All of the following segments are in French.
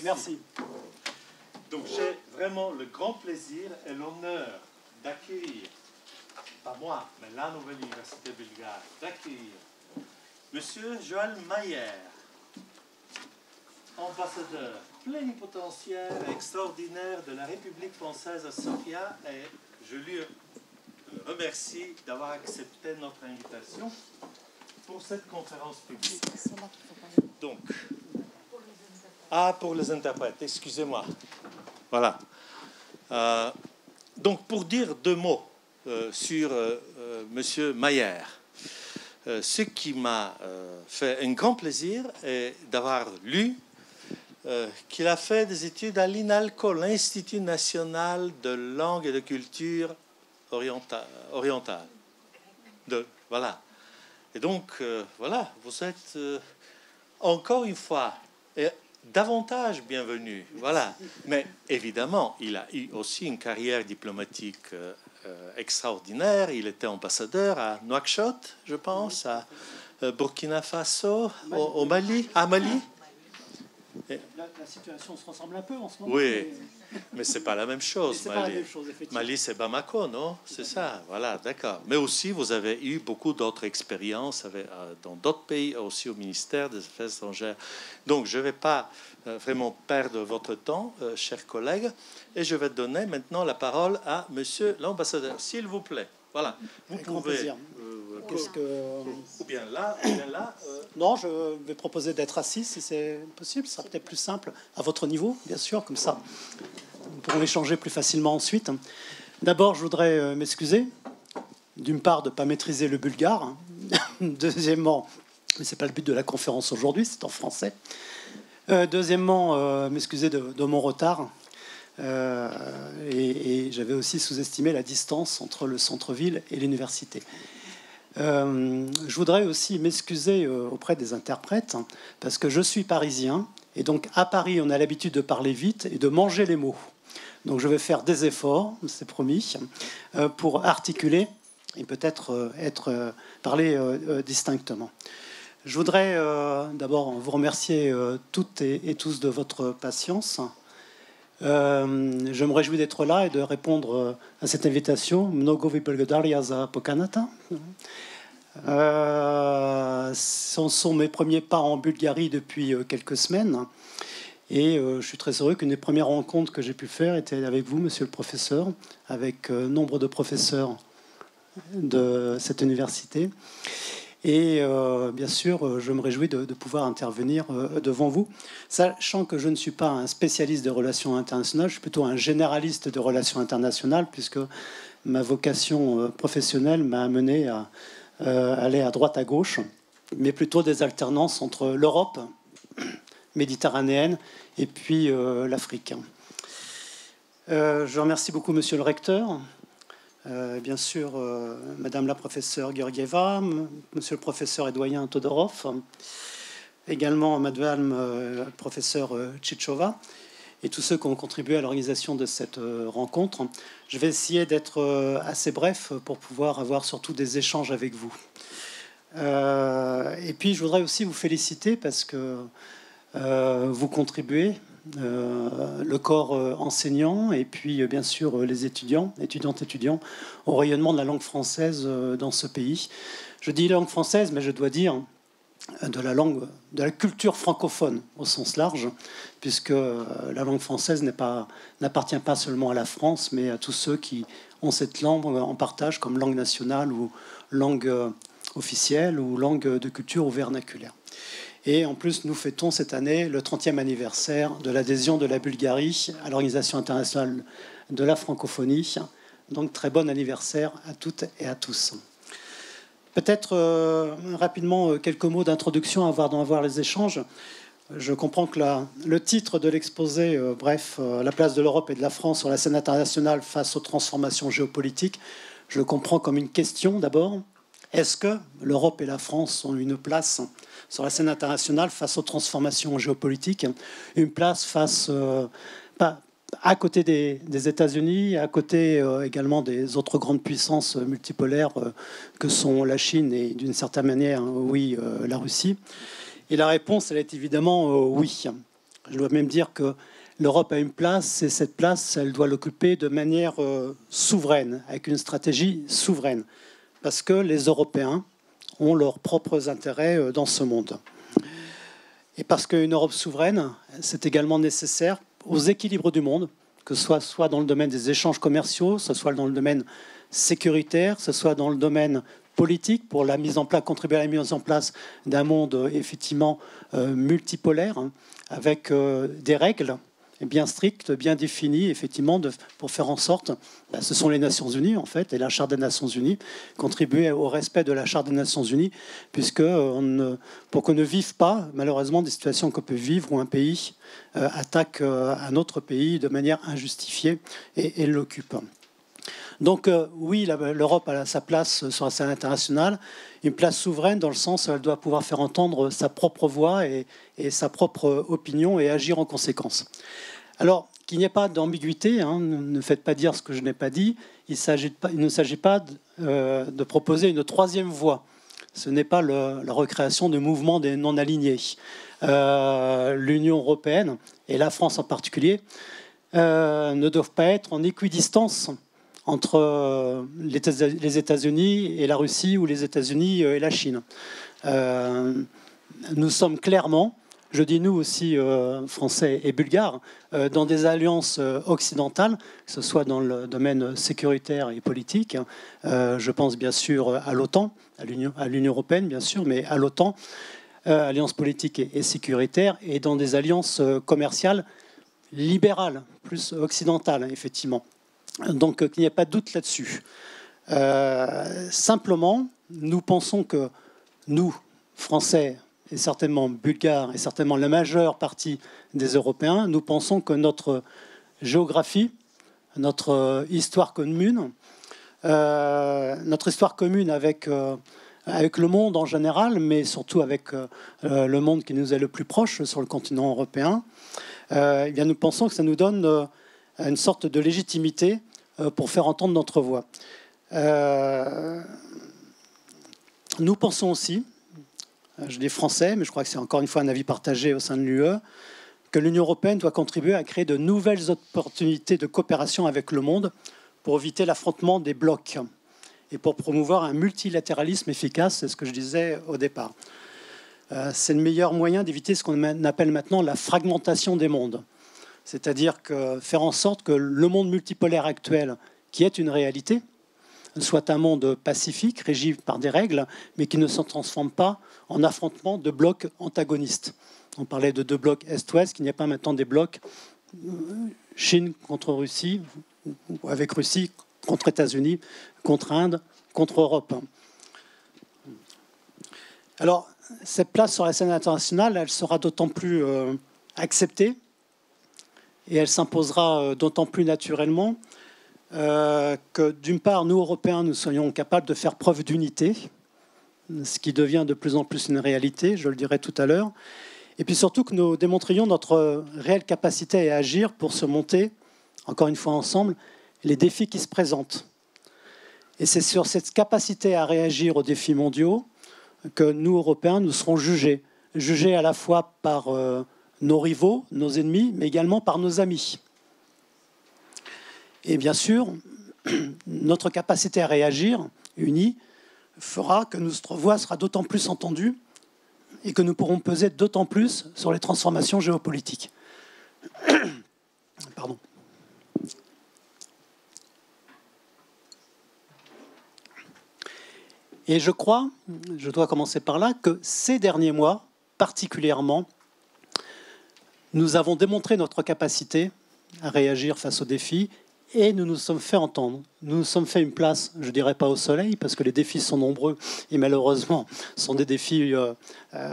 Merci. Donc j'ai vraiment le grand plaisir et l'honneur d'accueillir, pas moi, mais la nouvelle université bulgare, d'accueillir Monsieur Joël Mayer, ambassadeur plénipotentiaire et extraordinaire de la République française à Sofia, et je lui remercie d'avoir accepté notre invitation pour cette conférence publique. Donc, pour les interprètes, excusez-moi. Voilà. Donc, pour dire deux mots sur Monsieur Mayer, ce qui m'a fait un grand plaisir est d'avoir lu qu'il a fait des études à l'INALCO, l'Institut national de langue et de culture orientale. Voilà. Et donc, voilà, vous êtes encore une fois davantage bienvenu. Voilà. Mais évidemment, il a eu aussi une carrière diplomatique extraordinaire. Il était ambassadeur à Nouakchott, je pense, à Burkina Faso, au Mali, à Mali. La situation se ressemble un peu en ce moment. Oui, mais c'est pas la même chose. C'est pas la même chose, effectivement. Mali, c'est Bamako, non? C'est ça, voilà, d'accord. Mais aussi, vous avez eu beaucoup d'autres expériences dans d'autres pays, aussi au ministère des Affaires étrangères. Donc, je ne vais pas vraiment perdre votre temps, chers collègues, et je vais donner maintenant la parole à Monsieur l'ambassadeur, s'il vous plaît. Voilà, vous Avec grand pouvez... plaisir. Ou bien là, ou bien là. Non, je vais proposer d'être assis si c'est possible. Ce sera peut-être plus simple à votre niveau, bien sûr, comme ça. Nous pourrons échanger plus facilement ensuite. D'abord, je voudrais m'excuser, d'une part, de ne pas maîtriser le bulgare. Deuxièmement, mais ce n'est pas le but de la conférence aujourd'hui, c'est en français. Deuxièmement, m'excuser de mon retard. Et j'avais aussi sous-estimé la distance entre le centre-ville et l'université. Je voudrais aussi m'excuser auprès des interprètes parce que je suis parisien et donc à Paris on a l'habitude de parler vite et de manger les mots. Donc je vais faire des efforts, c'est promis, pour articuler et peut-être parler distinctement. Je voudrais d'abord vous remercier toutes et tous de votre patience. Je me réjouis d'être là et de répondre à cette invitation. Mnogo vyblgodaria za pokanata. Ce sont mes premiers pas en Bulgarie depuis quelques semaines. Et je suis très heureux qu'une des premières rencontres que j'ai pu faire était avec vous, monsieur le professeur, avec nombre de professeurs de cette université. Et bien sûr, je me réjouis de pouvoir intervenir devant vous, sachant que je ne suis pas un spécialiste des relations internationales, je suis plutôt un généraliste des relations internationales, puisque ma vocation professionnelle m'a amené à aller à droite à gauche, mais plutôt des alternances entre l'Europe méditerranéenne et puis l'Afrique. Je remercie beaucoup monsieur le recteur. Bien sûr, Madame la professeure Georgieva, Monsieur le professeur et doyen Todorov, également Madame professeur Tchitchova, et tous ceux qui ont contribué à l'organisation de cette rencontre. Je vais essayer d'être assez bref pour pouvoir avoir surtout des échanges avec vous. Et puis, je voudrais aussi vous féliciter parce que vous contribuez, le corps enseignant et puis bien sûr les étudiants au rayonnement de la langue française dans ce pays. Je dis langue française, mais je dois dire de la culture francophone au sens large, puisque la langue française n'appartient pas seulement à la France, mais à tous ceux qui ont cette langue en partage comme langue nationale ou langue officielle ou langue de culture ou vernaculaire. Et en plus, nous fêtons cette année le 30e anniversaire de l'adhésion de la Bulgarie à l'Organisation internationale de la francophonie. Donc, très bon anniversaire à toutes et à tous. Peut-être rapidement quelques mots d'introduction avant d'en voir les échanges. Je comprends que le titre de l'exposé, la place de l'Europe et de la France sur la scène internationale face aux transformations géopolitiques, je le comprends comme une question d'abord. Est-ce que l'Europe et la France ont une place sur la scène internationale face aux transformations géopolitiques, une place face à côté des États-Unis, à côté également des autres grandes puissances multipolaires que sont la Chine et d'une certaine manière, oui, la Russie. Et la réponse, elle est évidemment oui. Je dois même dire que l'Europe a une place, et cette place, elle doit l'occuper de manière souveraine, avec une stratégie souveraine, parce que les Européens ont leurs propres intérêts dans ce monde. Et parce qu'une Europe souveraine, c'est également nécessaire aux équilibres du monde, que ce soit dans le domaine des échanges commerciaux, que ce soit dans le domaine sécuritaire, que ce soit dans le domaine politique, pour la mise en place, contribuer à la mise en place d'un monde effectivement multipolaire, hein, avec des règles bien strictes, bien définies, effectivement, pour faire en sorte, ce sont les Nations Unies, en fait, et la Charte des Nations Unies, contribuer au respect de la Charte des Nations Unies, puisque pour qu'on ne vive pas, malheureusement, des situations qu'on peut vivre où un pays attaque un autre pays de manière injustifiée et l'occupe. Donc oui, l'Europe a sa place sur la scène internationale, une place souveraine dans le sens où elle doit pouvoir faire entendre sa propre voix et sa propre opinion et agir en conséquence. Alors, qu'il n'y ait pas d'ambiguïté, hein, ne faites pas dire ce que je n'ai pas dit, il ne s'agit pas de proposer une troisième voie. Ce n'est pas la recréation du mouvement des non-alignés. L'Union européenne, et la France en particulier, ne doivent pas être en équidistance entre les États-Unis et la Russie ou les États-Unis et la Chine. Nous sommes clairement, je dis nous aussi, Français et Bulgares, dans des alliances occidentales, que ce soit dans le domaine sécuritaire et politique. Je pense bien sûr à l'OTAN, à l'Union européenne bien sûr, mais à l'OTAN, alliance politique et sécuritaire, et dans des alliances commerciales libérales, plus occidentales, effectivement. Donc qu'il n'y ait pas de doute là-dessus. Simplement, nous pensons que nous, Français, et certainement Bulgares, et certainement la majeure partie des Européens, nous pensons que notre géographie, notre histoire commune avec le monde en général, mais surtout avec le monde qui nous est le plus proche sur le continent européen, eh bien nous pensons que ça nous donne une sorte de légitimité pour faire entendre notre voix. Nous pensons aussi, je dis français, mais je crois que c'est encore une fois un avis partagé au sein de l'UE, que l'Union européenne doit contribuer à créer de nouvelles opportunités de coopération avec le monde pour éviter l'affrontement des blocs et pour promouvoir un multilatéralisme efficace, c'est ce que je disais au départ. C'est le meilleur moyen d'éviter ce qu'on appelle maintenant la fragmentation des mondes. C'est-à-dire que faire en sorte que le monde multipolaire actuel, qui est une réalité, soit un monde pacifique, régi par des règles, mais qui ne se transforme pas en affrontement de blocs antagonistes. On parlait de deux blocs Est-Ouest, qu'il n'y a pas maintenant des blocs Chine contre Russie, ou avec Russie contre États-Unis, contre Inde, contre Europe. Alors, cette place sur la scène internationale, elle sera d'autant plus acceptée, et elle s'imposera d'autant plus naturellement que, d'une part, nous, Européens, nous soyons capables de faire preuve d'unité, ce qui devient de plus en plus une réalité, je le dirai tout à l'heure, et puis surtout que nous démontrions notre réelle capacité à agir pour surmonter, encore une fois ensemble, les défis qui se présentent. Et c'est sur cette capacité à réagir aux défis mondiaux que nous, Européens, nous serons jugés à la fois par nos rivaux, nos ennemis, mais également par nos amis. Et bien sûr, notre capacité à réagir, unis, fera que notre voix sera d'autant plus entendue et que nous pourrons peser d'autant plus sur les transformations géopolitiques. Pardon. Et je crois, je dois commencer par là, que ces derniers mois, particulièrement, nous avons démontré notre capacité à réagir face aux défis et nous nous sommes fait entendre. Nous nous sommes fait une place, je ne dirais pas au soleil, parce que les défis sont nombreux et malheureusement sont des défis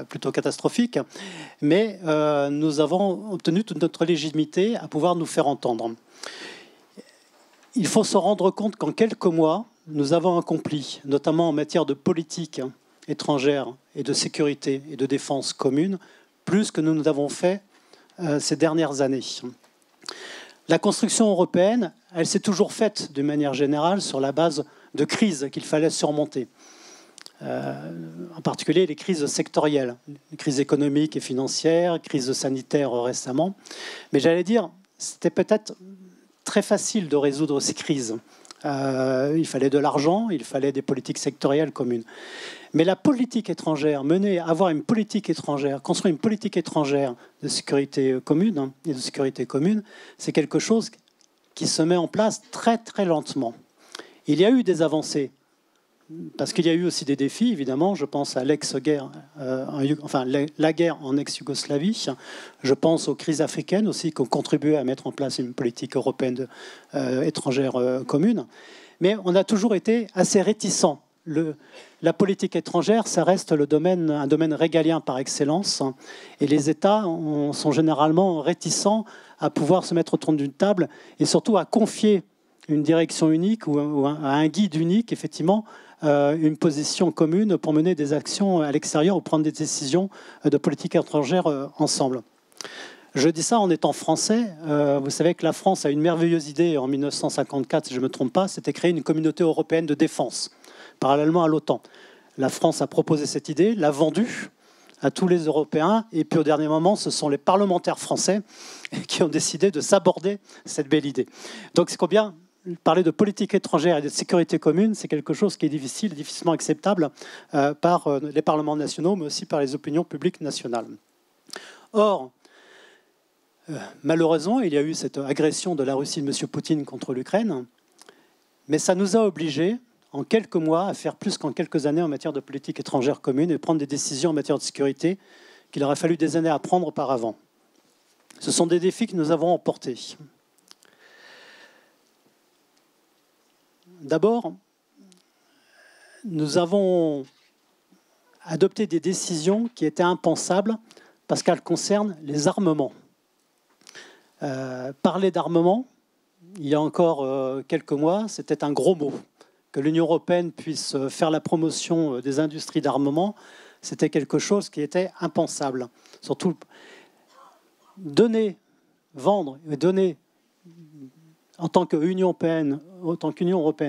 plutôt catastrophiques, mais nous avons obtenu toute notre légitimité à pouvoir nous faire entendre. Il faut se rendre compte qu'en quelques mois, nous avons accompli, notamment en matière de politique étrangère et de sécurité et de défense commune, plus que nous avons fait ces dernières années. La construction européenne, elle s'est toujours faite d'une manière générale sur la base de crises qu'il fallait surmonter. en particulier les crises sectorielles, les crises économiques et financières, crises sanitaires récemment. Mais j'allais dire, c'était peut-être très facile de résoudre ces crises. Il fallait de l'argent, il fallait des politiques sectorielles communes. Mais la politique étrangère, avoir une politique étrangère, construire une politique étrangère de sécurité commune et de sécurité commune, c'est quelque chose qui se met en place très très lentement. Il y a eu des avancées, parce qu'il y a eu aussi des défis, évidemment. Je pense à l'ex-guerre, la guerre en ex-Yougoslavie. Je pense aux crises africaines aussi qui ont contribué à mettre en place une politique européenne étrangère commune. Mais on a toujours été assez réticents. La politique étrangère, ça reste un domaine régalien par excellence. Et les États sont généralement réticents à pouvoir se mettre autour d'une table et surtout à confier une direction unique ou un guide unique, effectivement, une position commune pour mener des actions à l'extérieur ou prendre des décisions de politique étrangère ensemble. Je dis ça en étant français. Vous savez que la France a une merveilleuse idée en 1954, si je ne me trompe pas, c'était créer une communauté européenne de défense, parallèlement à l'OTAN. La France a proposé cette idée, l'a vendue à tous les Européens, et puis au dernier moment, ce sont les parlementaires français qui ont décidé de s'aborder cette belle idée. Donc c'est combien parler de politique étrangère et de sécurité commune, c'est quelque chose qui est difficilement acceptable par les parlements nationaux, mais aussi par les opinions publiques nationales. Or, malheureusement, il y a eu cette agression de la Russie de M. Poutine contre l'Ukraine, mais ça nous a obligés, en quelques mois, à faire plus qu'en quelques années en matière de politique étrangère commune et prendre des décisions en matière de sécurité qu'il aurait fallu des années à prendre auparavant. Ce sont des défis que nous avons emportés. D'abord, nous avons adopté des décisions qui étaient impensables parce qu'elles concernent les armements. Parler d'armement, il y a encore quelques mois, c'était un gros mot. Que l'Union européenne puisse faire la promotion des industries d'armement, c'était quelque chose qui était impensable. Surtout, vendre et donner en tant qu'Union européenne,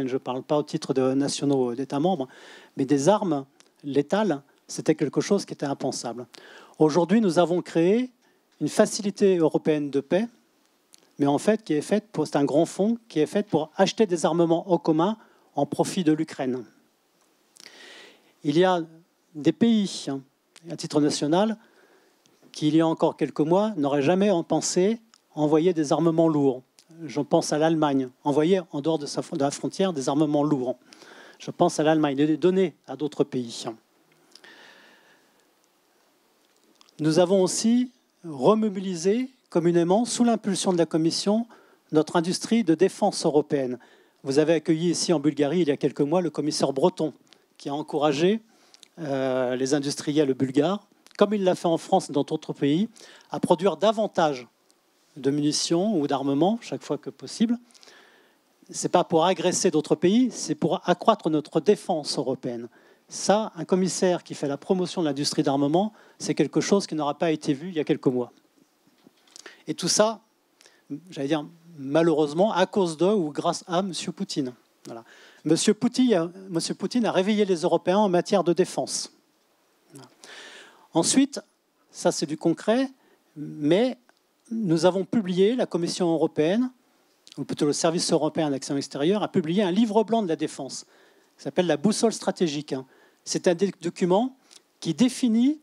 je ne parle pas au titre de nationaux d'États membres, mais des armes létales, c'était quelque chose qui était impensable. Aujourd'hui, nous avons créé une facilité européenne de paix, mais en fait, c'est un grand fonds qui est fait pour acheter des armements en commun en profit de l'Ukraine. Il y a des pays, à titre national, qui, il y a encore quelques mois, n'auraient jamais pensé envoyer des armements lourds. Je pense à l'Allemagne, envoyer en dehors de la frontière des armements lourds. Je pense à l'Allemagne, de les donner à d'autres pays. Nous avons aussi remobilisé communément, sous l'impulsion de la Commission, notre industrie de défense européenne. Vous avez accueilli ici en Bulgarie, il y a quelques mois, le commissaire Breton, qui a encouragé les industriels bulgares, comme il l'a fait en France et dans d'autres pays, à produire davantage de munitions ou d'armements, chaque fois que possible. Ce n'est pas pour agresser d'autres pays, c'est pour accroître notre défense européenne. Ça, un commissaire qui fait la promotion de l'industrie d'armement, c'est quelque chose qui n'aura pas été vu il y a quelques mois. Et tout ça, j'allais dire, malheureusement, à cause de ou grâce à M. Poutine. Voilà. M. Poutine a réveillé les Européens en matière de défense. Voilà. Ensuite, ça c'est du concret, mais nous avons publié, la Commission européenne, ou plutôt le Service européen d'action extérieure, a publié un livre blanc de la défense, qui s'appelle la boussole stratégique. C'est un document qui définit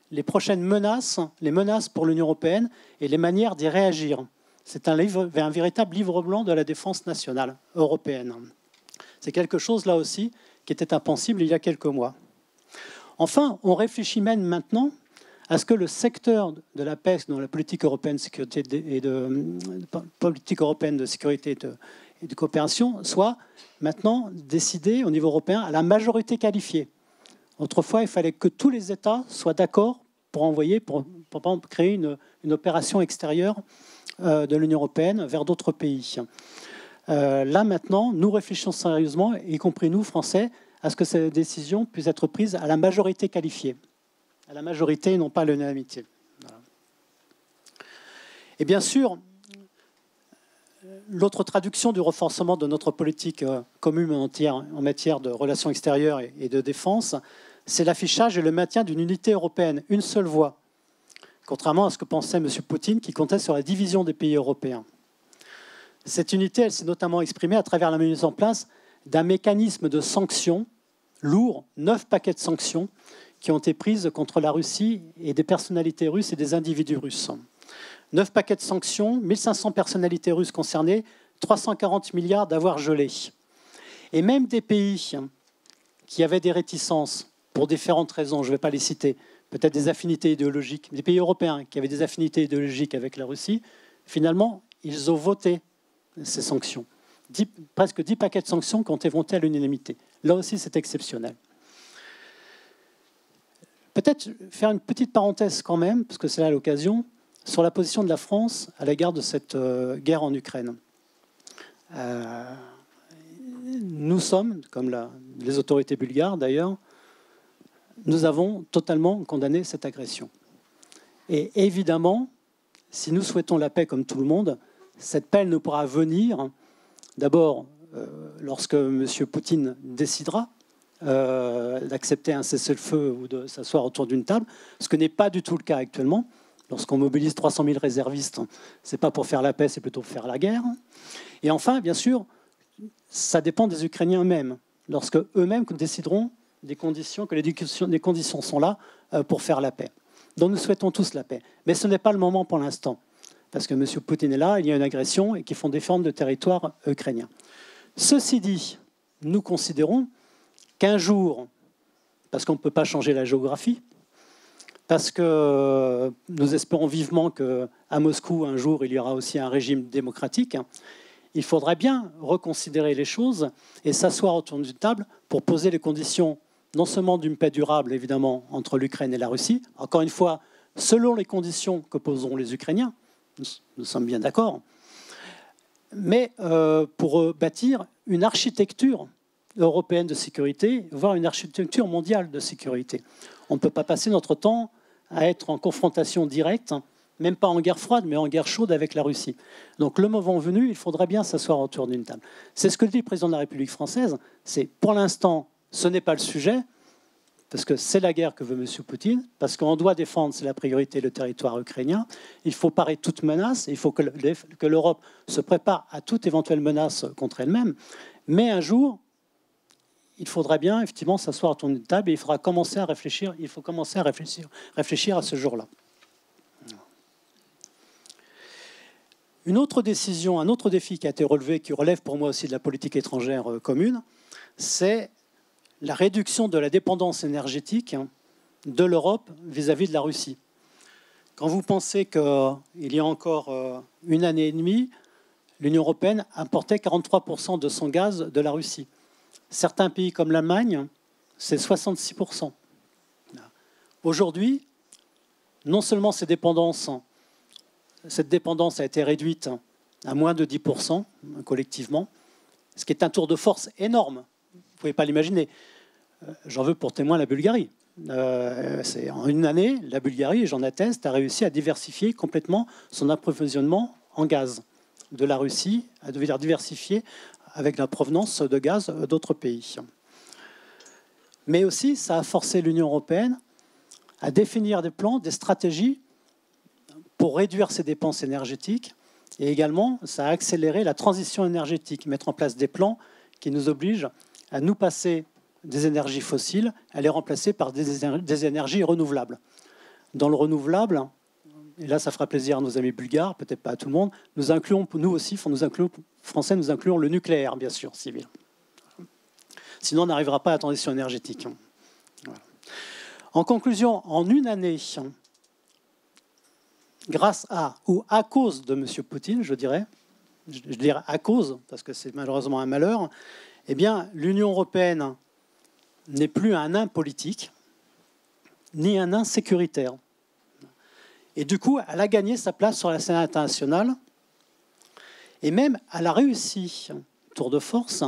les prochaines menaces, les menaces pour l'Union européenne et les manières d'y réagir. C'est un véritable livre blanc de la défense nationale européenne. C'est quelque chose, là aussi, qui était impensable il y a quelques mois. Enfin, on réfléchit même maintenant à ce que le secteur de la paix, dans la politique européenne de sécurité et de coopération, soit maintenant décidé au niveau européen à la majorité qualifiée. Autrefois, il fallait que tous les États soient d'accord pour créer une opération extérieure de l'Union européenne vers d'autres pays. Là, maintenant, nous réfléchissons sérieusement, y compris nous, Français, à ce que ces décisions puissent être prises à la majorité qualifiée. À la majorité et non pas à l'unanimité. Voilà. Et bien sûr, L'autre traduction du renforcement de notre politique commune en matière de relations extérieures et de défense, c'est l'affichage et le maintien d'une unité européenne, une seule voix, contrairement à ce que pensait M. Poutine, qui comptait sur la division des pays européens. Cette unité, elle s'est notamment exprimée à travers la mise en place d'un mécanisme de sanctions lourd, 9 paquets de sanctions qui ont été prises contre la Russie et des personnalités russes et des individus russes. 9 paquets de sanctions, 1500 personnalités russes concernées, 340 milliards d'avoirs gelés. Et même des pays qui avaient des réticences, pour différentes raisons, je ne vais pas les citer, peut-être des affinités idéologiques, des pays européens qui avaient des affinités idéologiques avec la Russie, finalement, ils ont voté ces sanctions. Presque 10 paquets de sanctions qui ont été votés à l'unanimité. Là aussi, c'est exceptionnel. Peut-être faire une petite parenthèse quand même, parce que c'est là l'occasion, sur la position de la France à l'égard de cette guerre en Ukraine. Nous sommes, comme les autorités bulgares d'ailleurs, nous avons totalement condamné cette agression. Et évidemment, si nous souhaitons la paix comme tout le monde, cette paix ne pourra venir d'abord lorsque M. Poutine décidera d'accepter un cessez-le-feu ou de s'asseoir autour d'une table, ce que n'est pas du tout le cas actuellement. Lorsqu'on mobilise 300 000 réservistes, ce n'est pas pour faire la paix, c'est plutôt pour faire la guerre. Et enfin, bien sûr, ça dépend des Ukrainiens eux-mêmes. Lorsque eux-mêmes décideront des conditions, que les conditions sont là pour faire la paix. Donc nous souhaitons tous la paix. Mais ce n'est pas le moment pour l'instant. Parce que M. Poutine est là, il y a une agression et qu'ils font défendre le territoire ukrainien. Ceci dit, nous considérons qu'un jour, parce qu'on ne peut pas changer la géographie, parce que nous espérons vivement qu'à Moscou, un jour, il y aura aussi un régime démocratique, il faudrait bien reconsidérer les choses et s'asseoir autour d'une table pour poser les conditions non seulement d'une paix durable, évidemment, entre l'Ukraine et la Russie, encore une fois, selon les conditions que poseront les Ukrainiens, nous sommes bien d'accord, mais pour bâtir une architecture européenne de sécurité, voire une architecture mondiale de sécurité. On ne peut pas passer notre temps à être en confrontation directe, même pas en guerre froide, mais en guerre chaude avec la Russie. Donc le moment venu, il faudrait bien s'asseoir autour d'une table. C'est ce que dit le président de la République française, c'est pour l'instant, ce n'est pas le sujet, parce que c'est la guerre que veut M. Poutine, parce qu'on doit défendre, c'est la priorité, le territoire ukrainien. Il faut parer toute menace, il faut que l'Europe se prépare à toute éventuelle menace contre elle-même. Mais un jour, il faudra bien effectivement s'asseoir autour d'une table et il faudra commencer à réfléchir. Il faut commencer à réfléchir à ce jour-là. Une autre décision, un autre défi qui a été relevé, qui relève pour moi aussi de la politique étrangère commune, c'est la réduction de la dépendance énergétique de l'Europe vis-à-vis de la Russie. Quand vous pensez qu'il y a encore une année et demie, l'Union européenne importait 43% de son gaz de la Russie. Certains pays comme l'Allemagne, c'est 66%. Aujourd'hui, non seulement cette dépendance a été réduite à moins de 10% collectivement, ce qui est un tour de force énorme. Vous ne pouvez pas l'imaginer. J'en veux pour témoin la Bulgarie. En une année, la Bulgarie, et j'en atteste, a réussi à diversifier complètement son approvisionnement en gaz de la Russie, à devenir diversifié avec la provenance de gaz d'autres pays. Mais aussi, ça a forcé l'Union européenne à définir des plans, des stratégies pour réduire ses dépenses énergétiques. Et également, ça a accéléré la transition énergétique, mettre en place des plans qui nous obligent à nous passer des énergies fossiles, à les remplacer par des énergies renouvelables. Dans le renouvelable, et là ça fera plaisir à nos amis bulgares, peut-être pas à tout le monde, nous incluons, nous aussi, Français, nous incluons le nucléaire, bien sûr, civil. Sinon, on n'arrivera pas à la transition énergétique. Voilà. En conclusion, en une année, grâce à, ou à cause de M. Poutine, je dirais à cause, parce que c'est malheureusement un malheur, eh bien, l'Union européenne n'est plus un nain politique, ni un nain sécuritaire. Et du coup, elle a gagné sa place sur la scène internationale, et même elle a réussi, tour de force,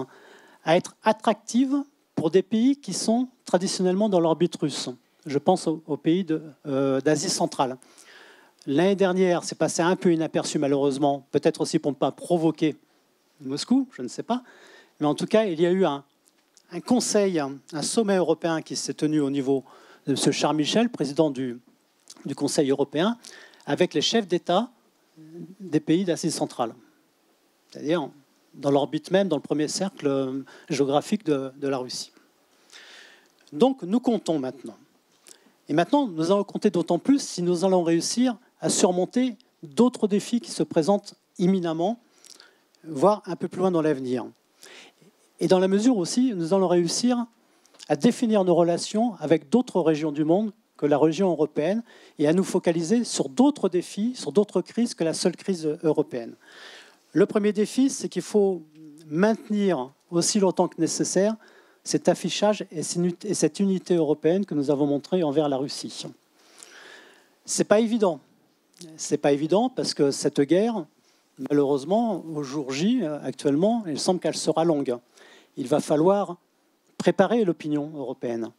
à être attractive pour des pays qui sont traditionnellement dans l'orbite russe. Je pense aux pays d'Asie centrale. L'année dernière, c'est passé un peu inaperçu malheureusement, peut-être aussi pour ne pas provoquer Moscou, je ne sais pas. Mais en tout cas, il y a eu un conseil, un sommet européen qui s'est tenu au niveau de M. Charles Michel, président du Conseil européen, avec les chefs d'État des pays d'Asie centrale. C'est-à-dire dans l'orbite même, dans le premier cercle géographique de la Russie. Donc, nous comptons maintenant. Et maintenant, nous allons compter d'autant plus si nous allons réussir à surmonter d'autres défis qui se présentent imminemment, voire un peu plus loin dans l'avenir. Et dans la mesure aussi, nous allons réussir à définir nos relations avec d'autres régions du monde que la région européenne et à nous focaliser sur d'autres défis, sur d'autres crises que la seule crise européenne. Le premier défi, c'est qu'il faut maintenir aussi longtemps que nécessaire cet affichage et cette unité européenne que nous avons montrée envers la Russie. Ce n'est pas évident. Ce n'est pas évident parce que cette guerre, malheureusement, au jour J, actuellement, il semble qu'elle sera longue. Il va falloir préparer l'opinion européenne,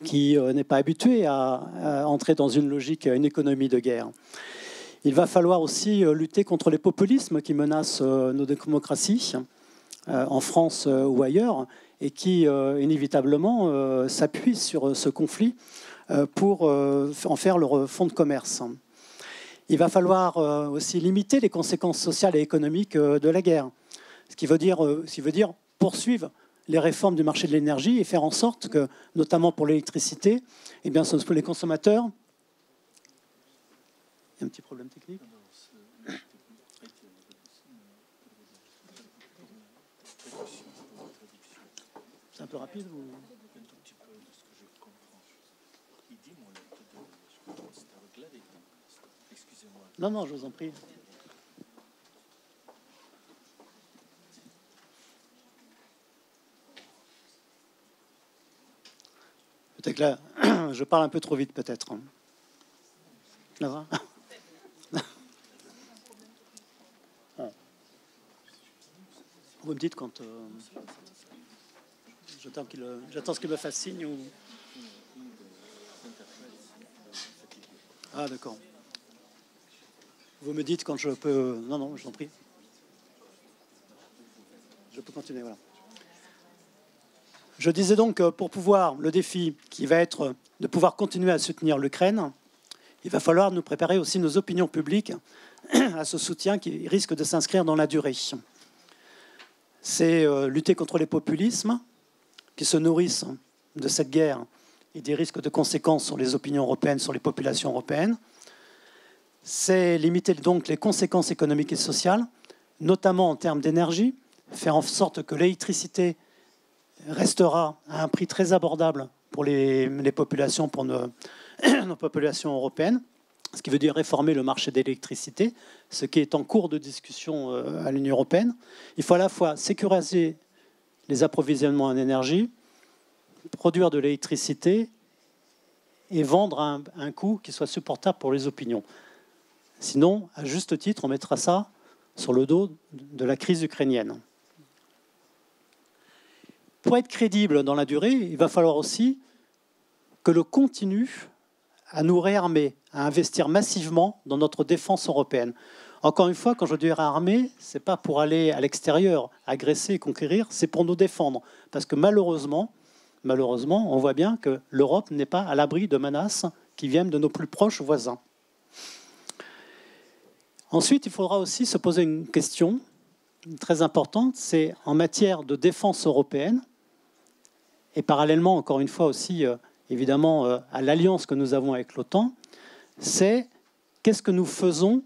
qui n'est pas habituée à entrer dans une logique, une économie de guerre. Il va falloir aussi lutter contre les populismes qui menacent nos démocraties, en France ou ailleurs, et qui inévitablement s'appuient sur ce conflit pour en faire leur fonds de commerce. Il va falloir aussi limiter les conséquences sociales et économiques de la guerre, ce qui veut dire poursuivre les réformes du marché de l'énergie et faire en sorte que, notamment pour l'électricité, eh bien, ce soit les consommateurs. Il y a un petit problème technique. C'est un peu rapide ou... Non, non, je vous en prie. Peut-être que là, je parle un peu trop vite, peut-être. Ça va ? Vous me dites quand... J'attends ce qu'il me fasse signe ou... Ah, d'accord. Vous me dites quand je peux... Non, non, je vous en prie. Je peux continuer, voilà. Je disais donc que pour pouvoir, le défi qui va être de pouvoir continuer à soutenir l'Ukraine, il va falloir nous préparer aussi nos opinions publiques à ce soutien qui risque de s'inscrire dans la durée. C'est lutter contre les populismes qui se nourrissent de cette guerre et des risques de conséquences sur les opinions européennes, sur les populations européennes. C'est limiter donc les conséquences économiques et sociales, notamment en termes d'énergie, faire en sorte que l'électricité restera à un prix très abordable pour les populations, pour nos populations européennes, ce qui veut dire réformer le marché de l'électricité, ce qui est en cours de discussion à l'Union européenne. Il faut à la fois sécuriser les approvisionnements en énergie, produire de l'électricité et vendre à un coût qui soit supportable pour les opinions. Sinon, à juste titre, on mettra ça sur le dos de la crise ukrainienne. Pour être crédible dans la durée, il va falloir aussi que l'on continue à nous réarmer, à investir massivement dans notre défense européenne. Encore une fois, quand je dis réarmer, ce n'est pas pour aller à l'extérieur, agresser et conquérir, c'est pour nous défendre. Parce que malheureusement, on voit bien que l'Europe n'est pas à l'abri de menaces qui viennent de nos plus proches voisins. Ensuite, il faudra aussi se poser une question très importante, c'est en matière de défense européenne, et parallèlement, encore une fois aussi, évidemment, à l'alliance que nous avons avec l'OTAN, c'est qu'est-ce que nous faisons,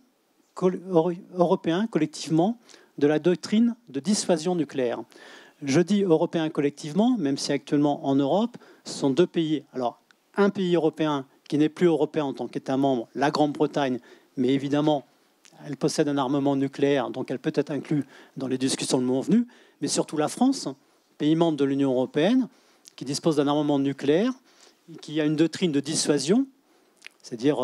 Européens, collectivement, de la doctrine de dissuasion nucléaire. Je dis Européens collectivement, même si actuellement en Europe, ce sont deux pays. Alors, un pays européen qui n'est plus européen en tant qu'État membre, la Grande-Bretagne, mais évidemment, elle possède un armement nucléaire, donc elle peut être inclue dans les discussions le moment venu, mais surtout la France, pays membre de l'Union européenne, qui dispose d'un armement nucléaire, qui a une doctrine de dissuasion, c'est-à-dire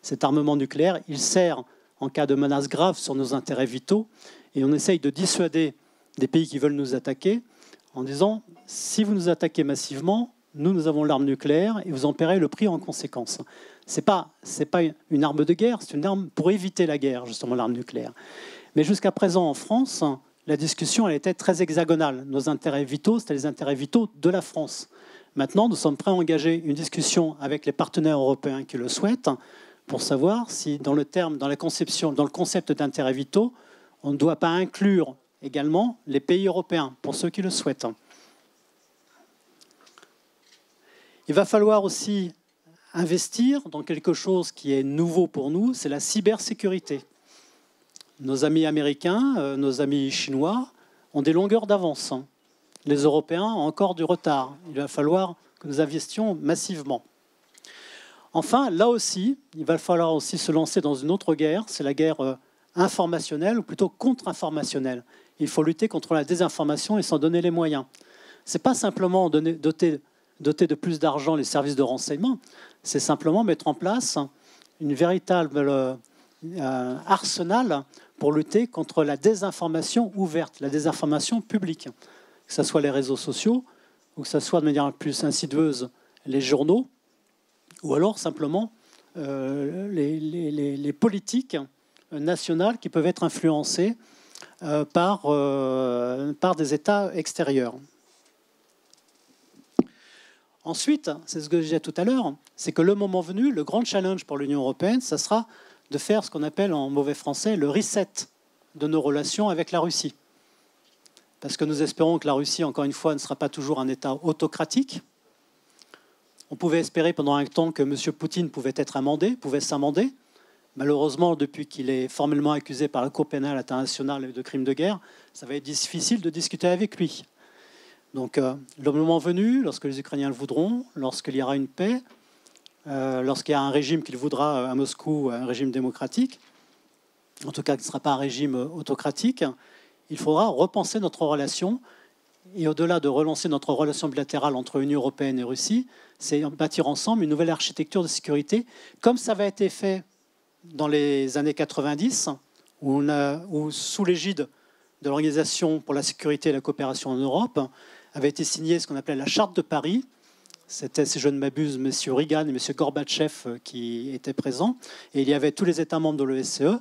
cet armement nucléaire, il sert en cas de menace grave sur nos intérêts vitaux, et on essaye de dissuader des pays qui veulent nous attaquer en disant, si vous nous attaquez massivement, nous avons l'arme nucléaire et vous en paierez le prix en conséquence. C'est pas une arme de guerre, c'est une arme pour éviter la guerre, justement, l'arme nucléaire. Mais jusqu'à présent, en France, la discussion elle était très hexagonale. Nos intérêts vitaux, c'était les intérêts vitaux de la France. Maintenant, nous sommes prêts à engager une discussion avec les partenaires européens qui le souhaitent pour savoir si, dans la conception, dans le concept d'intérêts vitaux, on ne doit pas inclure également les pays européens, pour ceux qui le souhaitent. Il va falloir aussi investir dans quelque chose qui est nouveau pour nous, c'est la cybersécurité. Nos amis américains, nos amis chinois ont des longueurs d'avance. Les Européens ont encore du retard. Il va falloir que nous investissions massivement. Enfin, là aussi, il va falloir aussi se lancer dans une autre guerre, c'est la guerre informationnelle, ou plutôt contre-informationnelle. Il faut lutter contre la désinformation et s'en donner les moyens. Ce n'est pas simplement doter de plus d'argent les services de renseignement, c'est simplement mettre en place une véritable arsenal pour lutter contre la désinformation ouverte, la désinformation publique, que ce soit les réseaux sociaux, ou que ce soit de manière plus insidieuse les journaux, ou alors simplement les politiques nationales qui peuvent être influencées par des États extérieurs. Ensuite, c'est ce que je disais tout à l'heure, c'est que le moment venu, le grand challenge pour l'Union européenne, ça sera de faire ce qu'on appelle en mauvais français le reset de nos relations avec la Russie. Parce que nous espérons que la Russie, encore une fois, ne sera pas toujours un État autocratique. On pouvait espérer pendant un temps que M. Poutine pouvait être amendé, pouvait s'amender. Malheureusement, depuis qu'il est formellement accusé par la Cour pénale internationale de crimes de guerre, ça va être difficile de discuter avec lui. Donc, le moment venu, lorsque les Ukrainiens le voudront, lorsqu'il y aura une paix, lorsqu'il y a un régime qu'il voudra à Moscou, un régime démocratique, en tout cas qui ne sera pas un régime autocratique, il faudra repenser notre relation. Et au-delà de relancer notre relation bilatérale entre Union européenne et Russie, c'est bâtir ensemble une nouvelle architecture de sécurité, comme ça avait été fait dans les années 90, où sous l'égide de l'Organisation pour la sécurité et la coopération en Europe, avait été signée ce qu'on appelait la Charte de Paris. C'était, si je ne m'abuse, M. Reagan et M. Gorbatchev qui étaient présents. Et il y avait tous les États membres de l'OSCE.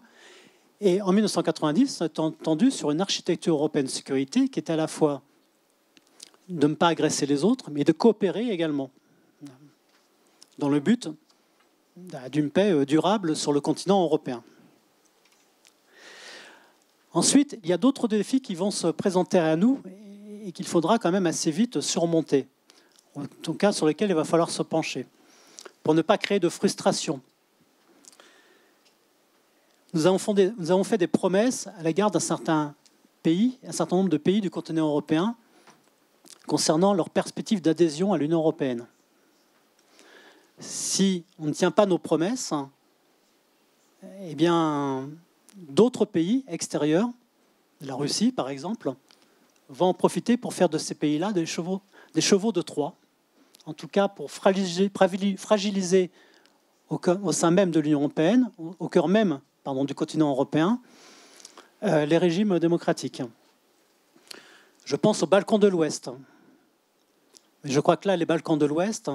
Et en 1990, on a entendu sur une architecture européenne de sécurité qui était à la fois de ne pas agresser les autres, mais de coopérer également, dans le but d'une paix durable sur le continent européen. Ensuite, il y a d'autres défis qui vont se présenter à nous et qu'il faudra quand même assez vite surmonter, en tout cas sur lesquels il va falloir se pencher, pour ne pas créer de frustration. Nous avons fait des promesses à l'égard d'un certain nombre de pays du continent européen, concernant leur perspective d'adhésion à l'Union européenne. Si on ne tient pas nos promesses, eh bien, d'autres pays extérieurs, la Russie par exemple, vont en profiter pour faire de ces pays-là des chevaux de Troie, en tout cas pour fragiliser au sein même de l'Union européenne, au cœur même du continent européen, les régimes démocratiques. Je pense aux Balkans de l'Ouest. Mais je crois que là, les Balkans de l'Ouest,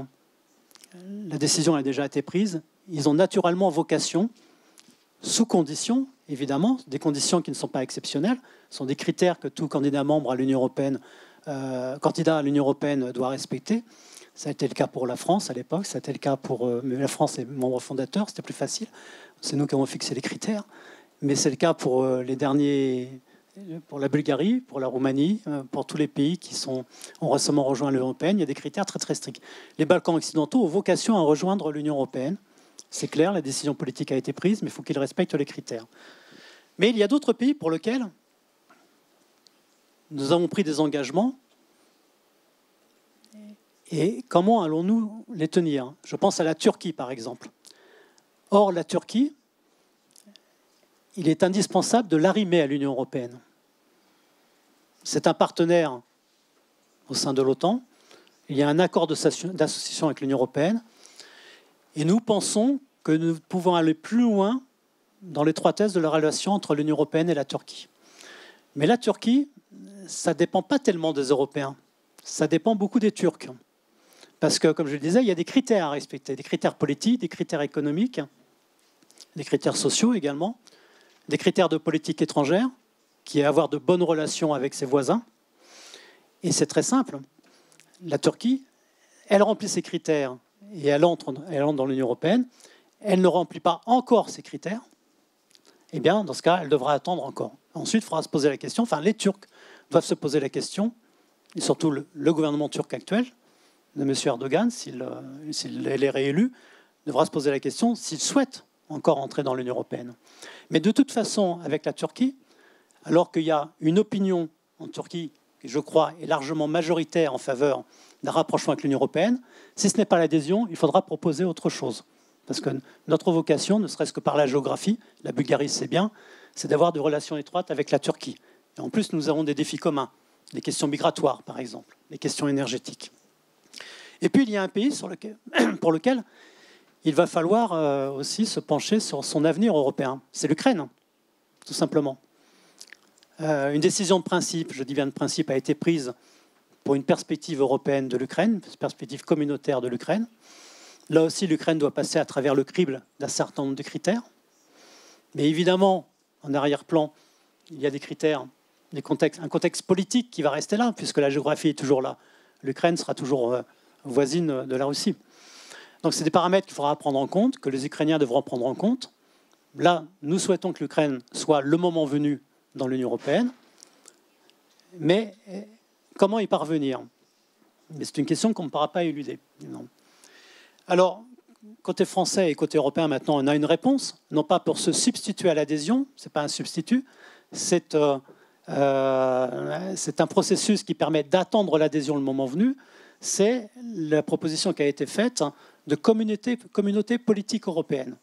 la décision a déjà été prise. Ils ont naturellement vocation, sous conditions, évidemment, des conditions qui ne sont pas exceptionnelles, sont des critères que tout candidat membre à l'Union européenne, doit respecter. Ça a été le cas pour la France à l'époque, ça a été le cas pour la France est membre fondateur, c'était plus facile. C'est nous qui avons fixé les critères, mais c'est le cas pour les derniers. Pour la Bulgarie, pour la Roumanie, pour tous les pays qui ont récemment rejoint l'Union européenne, il y a des critères très très stricts. Les Balkans occidentaux ont vocation à rejoindre l'Union européenne. C'est clair, la décision politique a été prise, mais il faut qu'ils respectent les critères. Mais il y a d'autres pays pour lesquels nous avons pris des engagements. Et comment allons-nous les tenir? Je pense à la Turquie, par exemple. Or, la Turquie, il est indispensable de l'arrimer à l'Union européenne. C'est un partenaire au sein de l'OTAN. Il y a un accord d'association avec l'Union européenne. Et nous pensons que nous pouvons aller plus loin dans l'étroitesse de la relation entre l'Union européenne et la Turquie. Mais la Turquie, ça ne dépend pas tellement des Européens. Ça dépend beaucoup des Turcs. Parce que, comme je le disais, il y a des critères à respecter, des critères politiques, des critères économiques, des critères sociaux également, des critères de politique étrangère, qui est avoir de bonnes relations avec ses voisins. Et c'est très simple. La Turquie, elle remplit ces critères et elle entre dans l'Union européenne. Elle ne remplit pas encore ces critères. Eh bien, dans ce cas, elle devra attendre encore. Ensuite, il faudra se poser la question, enfin, les Turcs doivent se poser la question, et surtout le gouvernement turc actuel, de M. Erdogan, s'il est réélu, devra se poser la question s'il souhaite encore entrer dans l'Union européenne. Mais de toute façon, avec la Turquie, alors qu'il y a une opinion en Turquie qui, je crois, est largement majoritaire en faveur d'un rapprochement avec l'Union européenne, si ce n'est pas l'adhésion, il faudra proposer autre chose. Parce que notre vocation, ne serait-ce que par la géographie, la Bulgarie c'est bien, c'est d'avoir des relations étroites avec la Turquie. Et en plus, nous avons des défis communs, les questions migratoires par exemple, les questions énergétiques. Et puis il y a un pays pour lequel il va falloir aussi se pencher sur son avenir européen. C'est l'Ukraine, tout simplement. Une décision de principe, je dis bien de principe, a été prise pour une perspective européenne de l'Ukraine, une perspective communautaire de l'Ukraine. Là aussi, l'Ukraine doit passer à travers le crible d'un certain nombre de critères. Mais évidemment, en arrière-plan, il y a des critères, un contexte politique qui va rester là, puisque la géographie est toujours là. L'Ukraine sera toujours voisine de la Russie. Donc c'est des paramètres qu'il faudra prendre en compte, que les Ukrainiens devront prendre en compte. Là, nous souhaitons que l'Ukraine soit le moment venu dans l'Union européenne. Mais comment y parvenir? C'est une question qu'on ne pourra pas éluder. Non. Alors, côté français et côté européen, maintenant, on a une réponse, non pas pour se substituer à l'adhésion, ce n'est pas un substitut, c'est un processus qui permet d'attendre l'adhésion le moment venu. C'est la proposition qui a été faite de communauté politique européenne.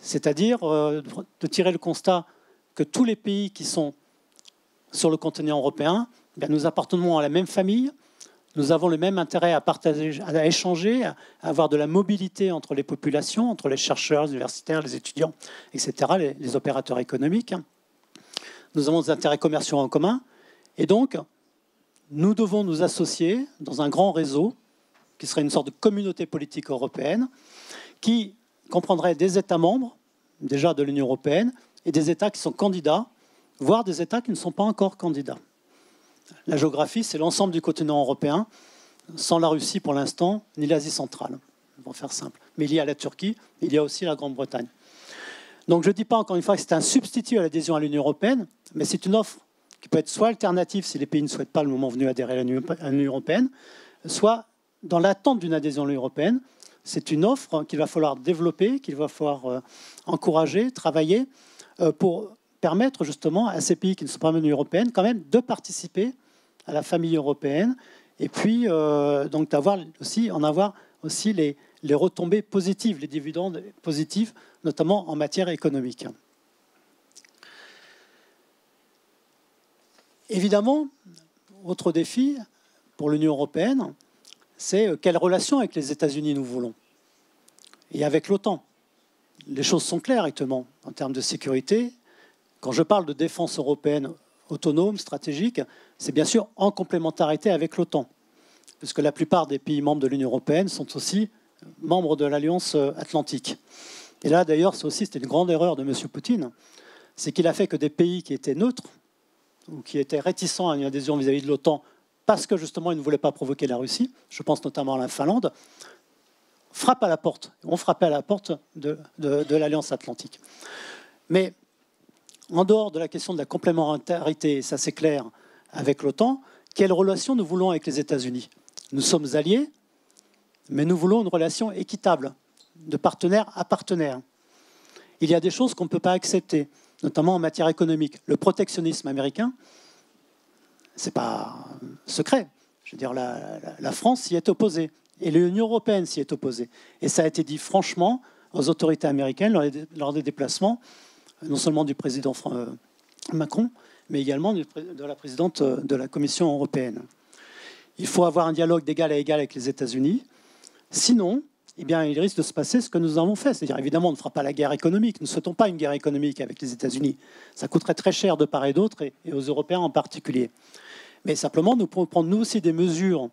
C'est-à-dire de tirer le constat que tous les pays qui sont sur le continent européen, bien, nous appartenons à la même famille, nous avons le même intérêt à partager, à échanger, à avoir de la mobilité entre les populations, entre les chercheurs, les universitaires, les étudiants, etc., les opérateurs économiques. Nous avons des intérêts commerciaux en commun. Et donc, nous devons nous associer dans un grand réseau qui serait une sorte de communauté politique européenne qui comprendrait des États membres, déjà de l'Union européenne, et des États qui sont candidats, voire des États qui ne sont pas encore candidats. La géographie, c'est l'ensemble du continent européen, sans la Russie pour l'instant, ni l'Asie centrale, pour faire simple. Mais il y a la Turquie, il y a aussi la Grande-Bretagne. Donc je ne dis pas encore une fois que c'est un substitut à l'adhésion à l'Union européenne, mais c'est une offre qui peut être soit alternative si les pays ne souhaitent pas le moment venu adhérer à l'Union européenne, soit dans l'attente d'une adhésion à l'Union européenne. C'est une offre qu'il va falloir développer, qu'il va falloir encourager, travailler pour permettre justement à ces pays qui ne sont pas dans l'Union européenne quand même de participer à la famille européenne et puis donc en avoir aussi les retombées positives, les dividendes positifs, notamment en matière économique. Évidemment, autre défi pour l'Union européenne, c'est quelle relation avec les États-Unis nous voulons et avec l'OTAN. Les choses sont claires actuellement en termes de sécurité. Quand je parle de défense européenne autonome, stratégique, c'est bien sûr en complémentarité avec l'OTAN, puisque la plupart des pays membres de l'Union européenne sont aussi membres de l'Alliance atlantique. Et là, d'ailleurs, c'était une grande erreur de M. Poutine, c'est qu'il a fait que des pays qui étaient neutres ou qui étaient réticents à une adhésion vis-à-vis de l'OTAN parce que justement ils ne voulaient pas provoquer la Russie, je pense notamment à la Finlande, ont frappé à la porte de l'Alliance atlantique. Mais en dehors de la question de la complémentarité, ça c'est clair, avec l'OTAN, quelle relation nous voulons avec les États-Unis? Nous sommes alliés, mais nous voulons une relation équitable, de partenaire à partenaire. Il y a des choses qu'on ne peut pas accepter, notamment en matière économique. Le protectionnisme américain, ce n'est pas secret. Je veux dire, la France s'y est opposée, et l'Union européenne s'y est opposée. Et ça a été dit franchement aux autorités américaines lors des déplacements, non seulement du président Macron, mais également de la présidente de la Commission européenne. Il faut avoir un dialogue d'égal à égal avec les États-Unis. Sinon, eh bien, il risque de se passer ce que nous avons fait. C'est-à-dire, évidemment, on ne fera pas la guerre économique. Nous ne souhaitons pas une guerre économique avec les États-Unis. Ça coûterait très cher de part et d'autre, et aux Européens en particulier. Mais simplement, nous pouvons prendre, nous aussi, des mesures,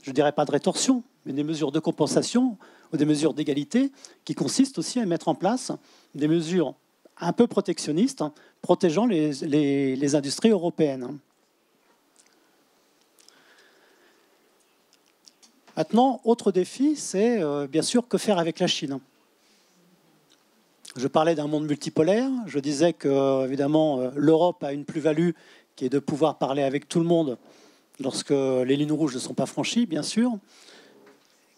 je ne dirais pas de rétorsion, mais des mesures de compensation ou des mesures d'égalité qui consistent aussi à mettre en place des mesures un peu protectionnistes, protégeant les industries européennes. Maintenant, autre défi, c'est bien sûr que faire avec la Chine. Je parlais d'un monde multipolaire. Je disais que, évidemment, l'Europe a une plus-value qui est de pouvoir parler avec tout le monde lorsque les lignes rouges ne sont pas franchies, bien sûr.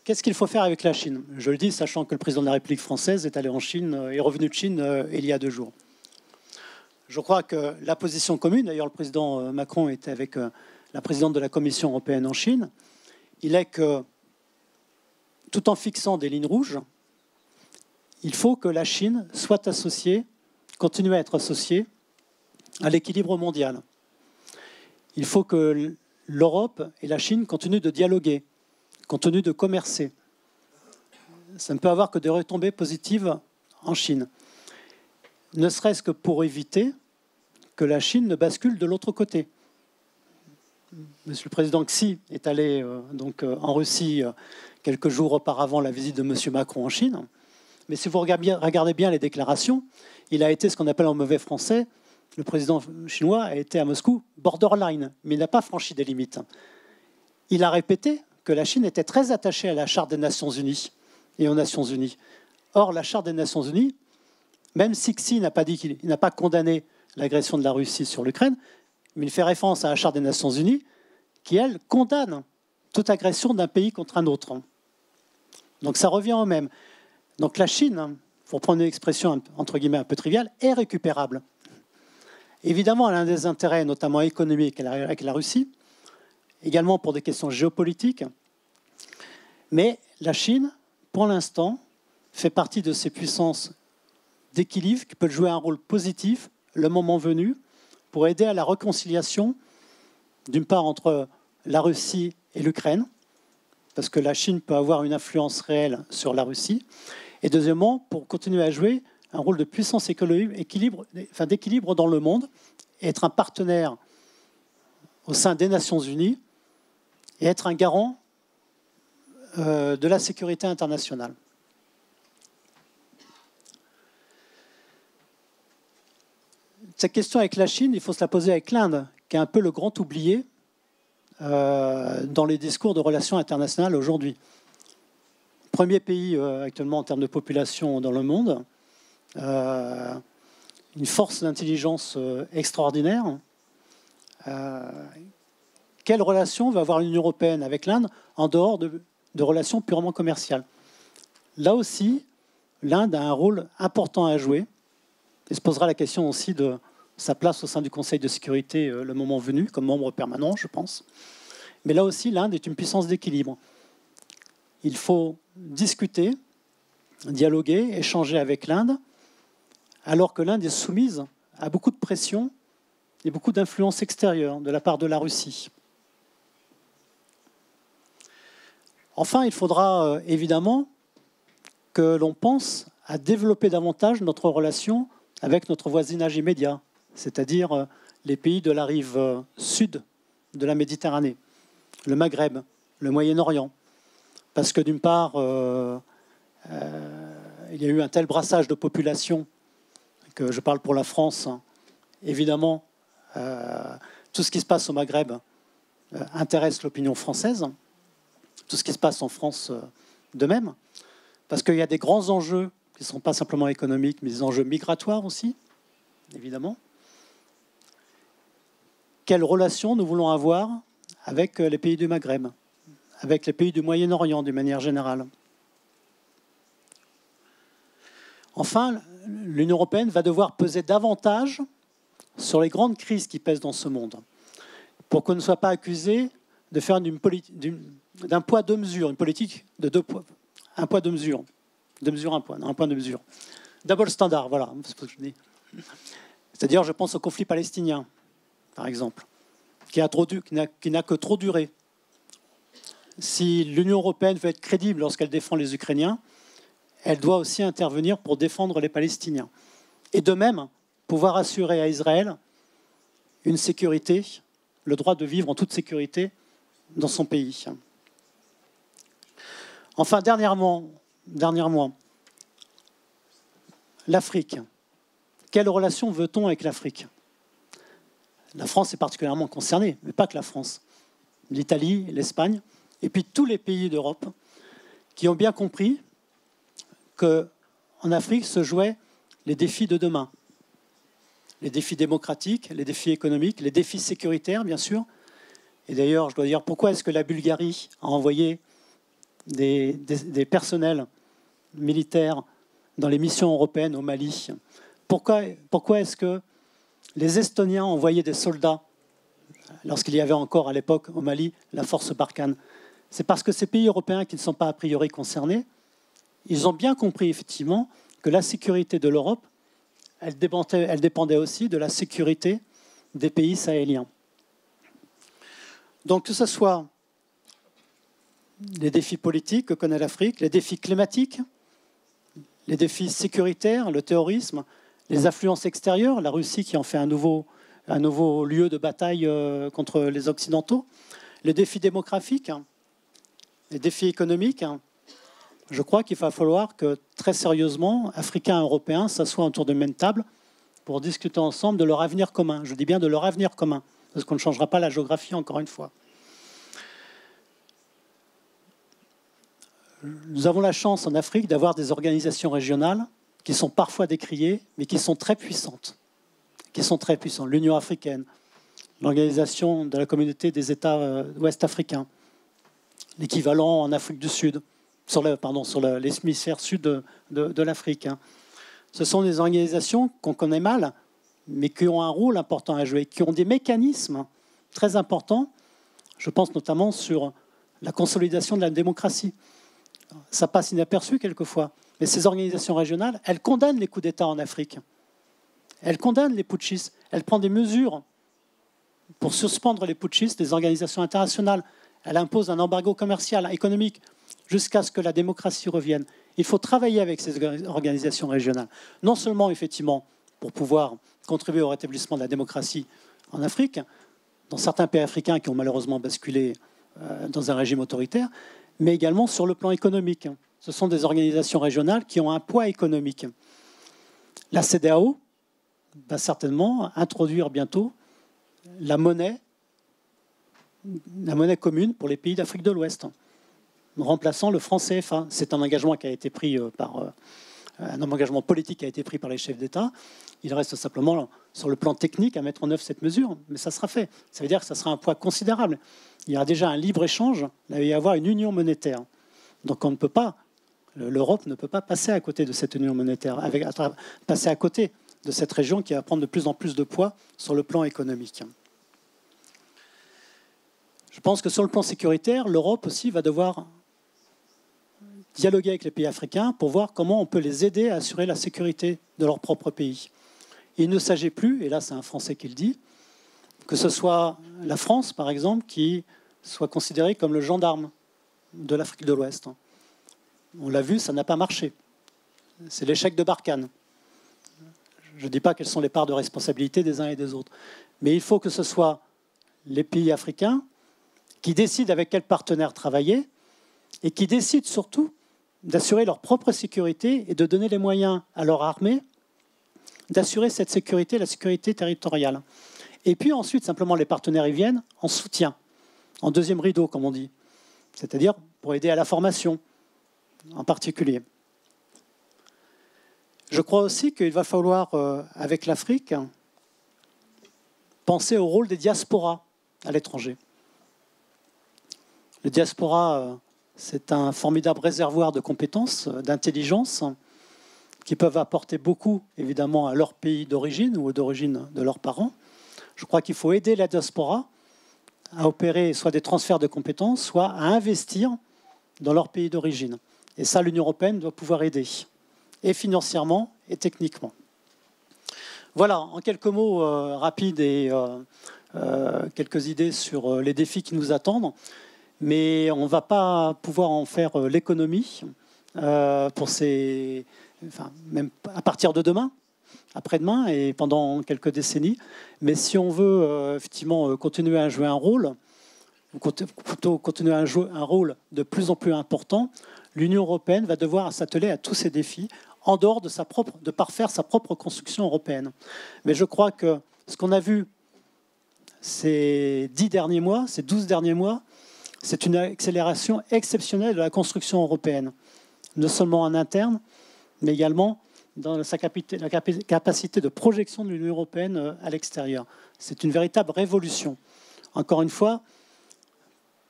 Qu'est-ce qu'il faut faire avec la Chine? Je le dis, sachant que le président de la République française est allé en Chine, est revenu de Chine il y a 2 jours. Je crois que la position commune, d'ailleurs le président Macron était avec la présidente de la Commission européenne en Chine, il est que, tout en fixant des lignes rouges, il faut que la Chine soit associée, continue à être associée à l'équilibre mondial. Il faut que l'Europe et la Chine continuent de dialoguer, continuent de commercer. Ça ne peut avoir que des retombées positives en Chine, ne serait-ce que pour éviter que la Chine ne bascule de l'autre côté. Monsieur le président Xi est allé en Russie quelques jours auparavant la visite de monsieur Macron en Chine. Mais si vous regardez bien les déclarations, il a été ce qu'on appelle en mauvais français, le président chinois a été à Moscou borderline, mais il n'a pas franchi des limites. Il a répété que la Chine était très attachée à la Charte des Nations Unies et aux Nations Unies. Or, la Charte des Nations Unies, même si Xi n'a pas dit qu'il n'a pas condamné l'agression de la Russie sur l'Ukraine, mais il fait référence à la Charte des Nations Unies qui, elle, condamne toute agression d'un pays contre un autre. Donc ça revient au même. Donc la Chine, pour prendre une expression entre guillemets un peu triviale, est récupérable. Évidemment, elle a des intérêts, notamment économiques, avec la Russie, également pour des questions géopolitiques. Mais la Chine, pour l'instant, fait partie de ces puissances d'équilibre qui peuvent jouer un rôle positif, le moment venu, pour aider à la réconciliation, d'une part, entre la Russie et l'Ukraine, parce que la Chine peut avoir une influence réelle sur la Russie, et deuxièmement, pour continuer à jouer un rôle de puissance d'équilibre dans le monde, et être un partenaire au sein des Nations Unies, et être un garant de la sécurité internationale. Cette question avec la Chine, il faut se la poser avec l'Inde, qui est un peu le grand oublié dans les discours de relations internationales aujourd'hui. Premier pays actuellement en termes de population dans le monde, une force d'intelligence extraordinaire. Quelle relation va avoir l'Union européenne avec l'Inde en dehors de relations purement commerciales? Là aussi, l'Inde a un rôle important à jouer et se posera la question aussi de sa place au sein du Conseil de sécurité le moment venu, comme membre permanent, je pense. Mais là aussi, l'Inde est une puissance d'équilibre. Il faut discuter, dialoguer, échanger avec l'Inde, alors que l'Inde est soumise à beaucoup de pression et beaucoup d'influence extérieure de la part de la Russie. Enfin, il faudra évidemment que l'on pense à développer davantage notre relation avec notre voisinage immédiat, c'est-à-dire les pays de la rive sud de la Méditerranée, le Maghreb, le Moyen-Orient. Parce que d'une part, il y a eu un tel brassage de population, que je parle pour la France, évidemment, tout ce qui se passe au Maghreb intéresse l'opinion française, tout ce qui se passe en France de même, parce qu'il y a des grands enjeux qui ne sont pas simplement économiques, mais des enjeux migratoires aussi, évidemment. Quelles relations nous voulons avoir avec les pays du Maghreb, avec les pays du Moyen-Orient d'une manière générale? Enfin, l'Union européenne va devoir peser davantage sur les grandes crises qui pèsent dans ce monde, pour qu'on ne soit pas accusé de faire d'un poids, deux mesures, une politique de un poids, deux mesures. Deux mesures, un poids, non, un point, deux mesures. Double standard, voilà, c'est ce que je dis. C'est-à-dire, je pense au conflit palestinien, par exemple, qui n'a que trop duré. Si l'Union européenne veut être crédible lorsqu'elle défend les Ukrainiens, elle doit aussi intervenir pour défendre les Palestiniens. Et de même, pouvoir assurer à Israël une sécurité, le droit de vivre en toute sécurité dans son pays. Enfin, dernièrement, l'Afrique. Quelle relation veut-on avec l'Afrique? La France est particulièrement concernée, mais pas que la France. L'Italie, l'Espagne, et puis tous les pays d'Europe qui ont bien compris qu'en Afrique se jouaient les défis de demain. Les défis démocratiques, les défis économiques, les défis sécuritaires, bien sûr. Et d'ailleurs, je dois dire, pourquoi est-ce que la Bulgarie a envoyé des personnels militaires dans les missions européennes au Mali? Pourquoi est-ce que les Estoniens ont envoyé des soldats lorsqu'il y avait encore à l'époque au Mali la force Barkhane? C'est parce que ces pays européens qui ne sont pas a priori concernés, ils ont bien compris effectivement que la sécurité de l'Europe, elle dépendait aussi de la sécurité des pays sahéliens. Donc que ce soit les défis politiques que connaît l'Afrique, les défis climatiques, les défis sécuritaires, le terrorisme, les influences extérieures, la Russie qui en fait un nouveau lieu de bataille contre les Occidentaux, les défis démographiques, les défis économiques. Je crois qu'il va falloir que, très sérieusement, Africains et Européens s'assoient autour de même table pour discuter ensemble de leur avenir commun. Je dis bien de leur avenir commun, parce qu'on ne changera pas la géographie, encore une fois. Nous avons la chance en Afrique d'avoir des organisations régionales qui sont parfois décriées, mais qui sont très puissantes. L'Union africaine, l'Organisation de la communauté des États ouest africains, l'équivalent en Afrique du Sud, sur l'hémisphère sud de l'Afrique. Ce sont des organisations qu'on connaît mal, mais qui ont un rôle important à jouer, qui ont des mécanismes très importants. Je pense notamment sur la consolidation de la démocratie. Ça passe inaperçu quelquefois, mais ces organisations régionales, elles condamnent les coups d'État en Afrique. Elles condamnent les putschistes. Elles prennent des mesures pour suspendre les putschistes des organisations internationales. Elle impose un embargo commercial, économique, jusqu'à ce que la démocratie revienne. Il faut travailler avec ces organisations régionales. Non seulement, effectivement, pour pouvoir contribuer au rétablissement de la démocratie en Afrique, dans certains pays africains qui ont malheureusement basculé dans un régime autoritaire, mais également sur le plan économique. Ce sont des organisations régionales qui ont un poids économique. La CEDEAO va certainement introduire bientôt la monnaie commune pour les pays d'Afrique de l'Ouest, remplaçant le franc CFA. C'est un engagement qui a été pris un engagement politique qui a été pris par les chefs d'État. Il reste simplement, sur le plan technique, à mettre en œuvre cette mesure, mais ça sera fait. Ça veut dire que ça sera un poids considérable. Il y aura déjà un libre-échange, il va y avoir une union monétaire. Donc on ne peut pas, l'Europe ne peut pas passer à côté de cette union monétaire, passer à côté de cette région qui va prendre de plus en plus de poids sur le plan économique. Je pense que sur le plan sécuritaire, l'Europe aussi va devoir dialoguer avec les pays africains pour voir comment on peut les aider à assurer la sécurité de leur propre pays. Et il ne s'agit plus, et là c'est un Français qui le dit, que ce soit la France, par exemple, qui soit considérée comme le gendarme de l'Afrique de l'Ouest. On l'a vu, ça n'a pas marché. C'est l'échec de Barkhane. Je ne dis pas quelles sont les parts de responsabilité des uns et des autres. Mais il faut que ce soit les pays africains qui décident avec quels partenaires travailler et qui décident surtout d'assurer leur propre sécurité et de donner les moyens à leur armée d'assurer cette sécurité, la sécurité territoriale. Et puis ensuite, simplement, les partenaires y viennent en soutien, en deuxième rideau, comme on dit, c'est-à-dire pour aider à la formation en particulier. Je crois aussi qu'il va falloir, avec l'Afrique, penser au rôle des diasporas à l'étranger. Les diasporas, c'est un formidable réservoir de compétences, d'intelligence, qui peuvent apporter beaucoup, évidemment, à leur pays d'origine ou d'origine de leurs parents. Je crois qu'il faut aider la diaspora à opérer soit des transferts de compétences, soit à investir dans leur pays d'origine. Et ça, l'Union européenne doit pouvoir aider, et financièrement et techniquement. Voilà, en quelques mots rapides et quelques idées sur les défis qui nous attendent. Mais on ne va pas pouvoir en faire l'économie même à partir de demain, après-demain et pendant quelques décennies. Mais si on veut effectivement continuer à jouer un rôle, ou plutôt continuer à jouer un rôle de plus en plus important, l'Union européenne va devoir s'atteler à tous ces défis en dehors de parfaire sa propre construction européenne. Mais je crois que ce qu'on a vu ces 10 derniers mois, ces 12 derniers mois, c'est une accélération exceptionnelle de la construction européenne, non seulement en interne, mais également dans la capacité de projection de l'Union européenne à l'extérieur. C'est une véritable révolution. Encore une fois,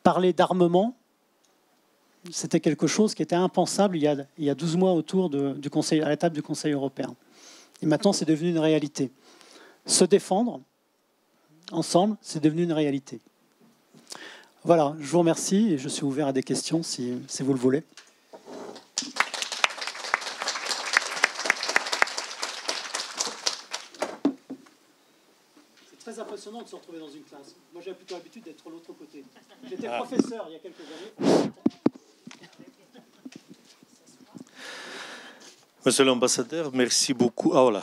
parler d'armement, c'était quelque chose qui était impensable il y a 12 mois autour du Conseil, à la table du Conseil européen. Et maintenant, c'est devenu une réalité. Se défendre ensemble, c'est devenu une réalité. Voilà, je vous remercie et je suis ouvert à des questions si vous le voulez. C'est très impressionnant de se retrouver dans une classe. Moi, j'avais plutôt l'habitude d'être de l'autre côté. J'étais professeur il y a quelques années. Monsieur l'ambassadeur, merci beaucoup. Oh là.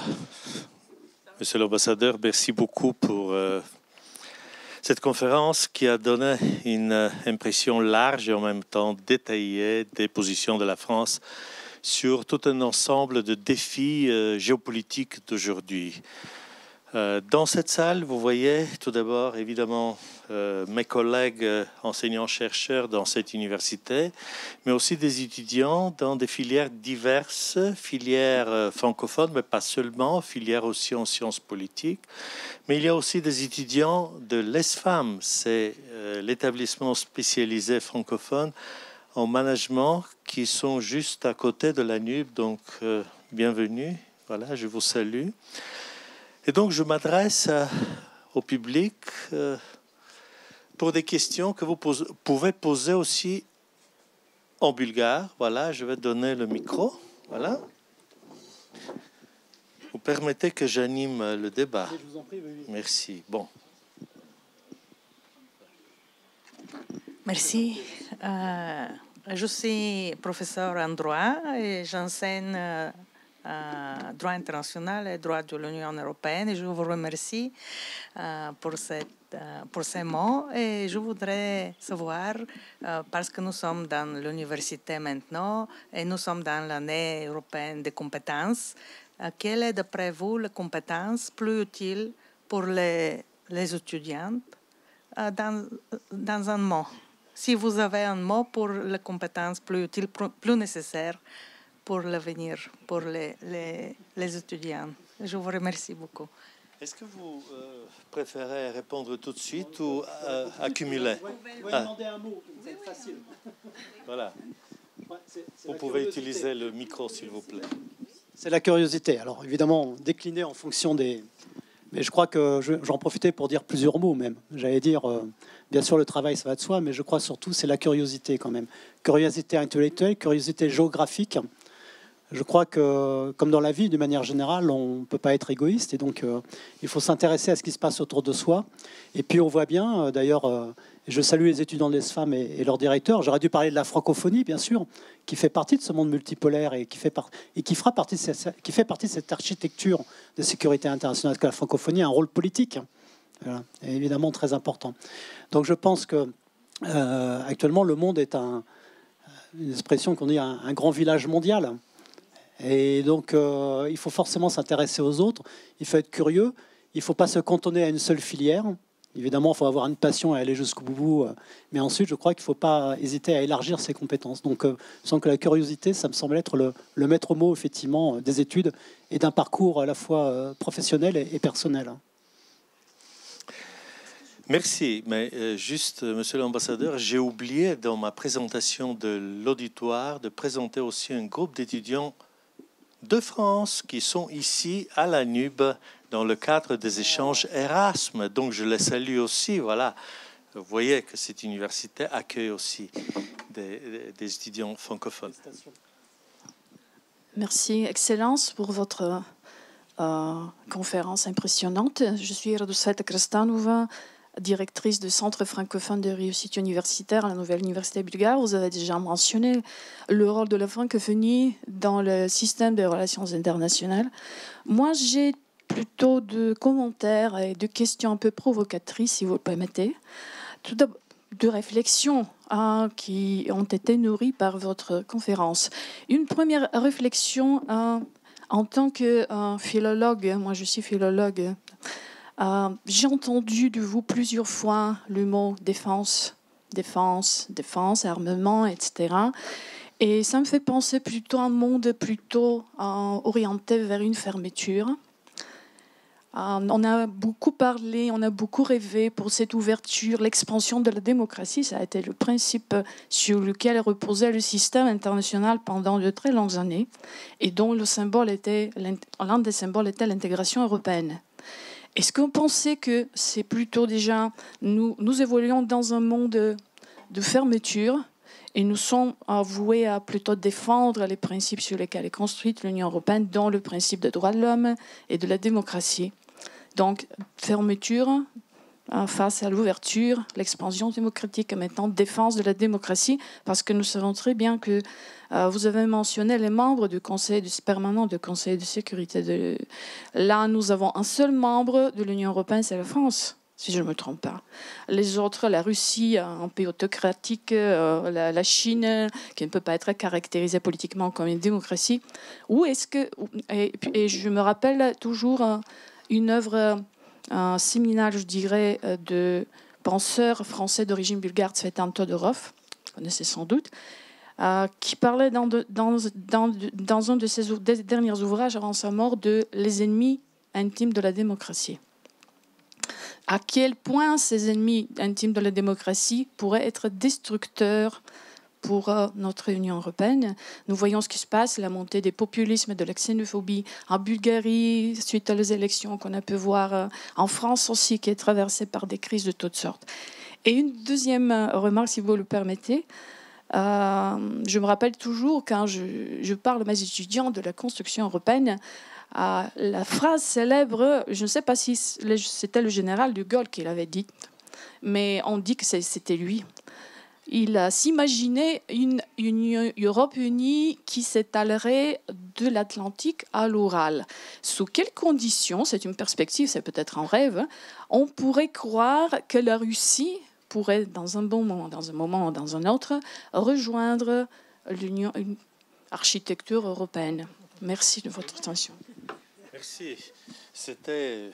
Monsieur l'ambassadeur, merci beaucoup pour cette conférence qui a donné une impression large et en même temps détaillée des positions de la France sur tout un ensemble de défis géopolitiques d'aujourd'hui. Dans cette salle, vous voyez tout d'abord évidemment mes collègues enseignants-chercheurs dans cette université, mais aussi des étudiants dans des filières diverses, filières francophones, mais pas seulement, filières aussi en sciences politiques. Mais il y a aussi des étudiants de l'ESFAM, c'est l'établissement spécialisé francophone en management qui sont juste à côté de la NUB, donc bienvenue, voilà, je vous salue. Et donc, je m'adresse au public pour des questions que vous pouvez poser aussi en bulgare. Voilà, je vais donner le micro. Voilà. Vous permettez que j'anime le débat. Je vous en prie, oui. Merci. Bon. Merci. Je suis professeur en droit et j'enseigne droit international et droit de l'Union européenne. Et je vous remercie pour ces mots. Et je voudrais savoir, parce que nous sommes dans l'université maintenant et nous sommes dans l'année européenne des compétences, quelle est d'après vous la compétence plus utile pour les étudiants dans un mot? Si vous avez un mot pour la compétence plus utile, plus nécessaire pour l'avenir, pour les étudiants. Je vous remercie beaucoup. Est-ce que vous préférez répondre tout de suite ou accumuler? Vous pouvez demander un mot, c'est facile. Voilà. Vous pouvez utiliser le micro, s'il vous plaît. C'est la curiosité. Alors, évidemment, décliné en fonction des... Mais je crois que j'en profitais pour dire plusieurs mots, même. J'allais dire, bien sûr, le travail, ça va de soi, mais je crois surtout, c'est la curiosité, quand même. Curiosité intellectuelle, curiosité géographique. Je crois que, comme dans la vie, d'une manière générale, on ne peut pas être égoïste. Et donc, il faut s'intéresser à ce qui se passe autour de soi. Et puis, on voit bien, d'ailleurs, je salue les étudiants de l'ESFAM et leurs directeurs. J'aurais dû parler de la francophonie, bien sûr, qui fait partie de ce monde multipolaire et qui fait partie de cette architecture de sécurité internationale. Parce que la francophonie a un rôle politique, voilà, et évidemment très important. Donc, je pense que actuellement, le monde est une expression qu'on dit un grand village mondial. Et donc, il faut forcément s'intéresser aux autres. Il faut être curieux. Il ne faut pas se cantonner à une seule filière. Évidemment, il faut avoir une passion et aller jusqu'au bout. Mais ensuite, je crois qu'il ne faut pas hésiter à élargir ses compétences. Donc, sans que la curiosité, ça me semble être le maître mot, effectivement, des études et d'un parcours à la fois professionnel et personnel. Merci, mais juste, monsieur l'ambassadeur, j'ai oublié dans ma présentation de l'auditoire de présenter aussi un groupe d'étudiants de France qui sont ici à la NUB dans le cadre des échanges Erasme. Donc je les salue aussi. Voilà, vous voyez que cette université accueille aussi des étudiants francophones. Merci, Excellence, pour votre conférence impressionnante. Je suis Radosveta Krastanova, directrice du Centre francophone de réussite universitaire à la Nouvelle Université bulgare. Vous avez déjà mentionné le rôle de la francophonie dans le système de relations internationales. Moi, j'ai plutôt de commentaires et de questions un peu provocatrices, si vous le permettez. Tout de réflexions qui ont été nourries par votre conférence. Une première réflexion en tant que philologue, moi je suis philologue, j'ai entendu de vous plusieurs fois le mot défense, armement, etc. Et ça me fait penser plutôt à un monde plutôt orienté vers une fermeture. On a beaucoup parlé, on a beaucoup rêvé pour cette ouverture, l'expansion de la démocratie. Ça a été le principe sur lequel reposait le système international pendant de très longues années et dont l'un des symboles était l'intégration européenne. Est-ce que vous pensez que c'est plutôt déjà, nous évoluons dans un monde de fermeture et nous sommes voués à plutôt défendre les principes sur lesquels est construite l'Union européenne, dont le principe des droits de l'homme et de la démocratie. Donc, fermeture face à l'ouverture, l'expansion démocratique et maintenant défense de la démocratie, parce que nous savons très bien que vous avez mentionné les membres du Conseil permanent du Conseil de sécurité. Là, nous avons un seul membre de l'Union européenne, c'est la France, si je ne me trompe pas. Les autres, la Russie, un pays autocratique, la Chine, qui ne peut pas être caractérisée politiquement comme une démocratie. Où est-ce que... Et je me rappelle toujours une œuvre, un séminaire, je dirais, de penseurs français d'origine bulgare, Tsvetan Todorov, vous connaissez sans doute, qui parlait dans un de ses derniers ouvrages avant sa mort de les ennemis intimes de la démocratie. À quel point ces ennemis intimes de la démocratie pourraient être destructeurs pour notre Union européenne. Nous voyons ce qui se passe, la montée des populismes et de la xénophobie en Bulgarie, suite aux élections qu'on a pu voir en France aussi, qui est traversée par des crises de toutes sortes. Et une deuxième remarque, si vous le permettez, je me rappelle toujours quand je parle à mes étudiants de la construction européenne, la phrase célèbre, je ne sais pas si c'était le général de Gaulle qui l'avait dite, mais on dit que c'était lui. Il s'imaginait une Europe unie qui s'étalerait de l'Atlantique à l'Oural. Sous quelles conditions, c'est une perspective, c'est peut-être un rêve, on pourrait croire que la Russie pourrait, dans un bon moment, dans un moment ou dans un autre, rejoindre l'Union, une architecture européenne. Merci de votre attention. Merci. C'était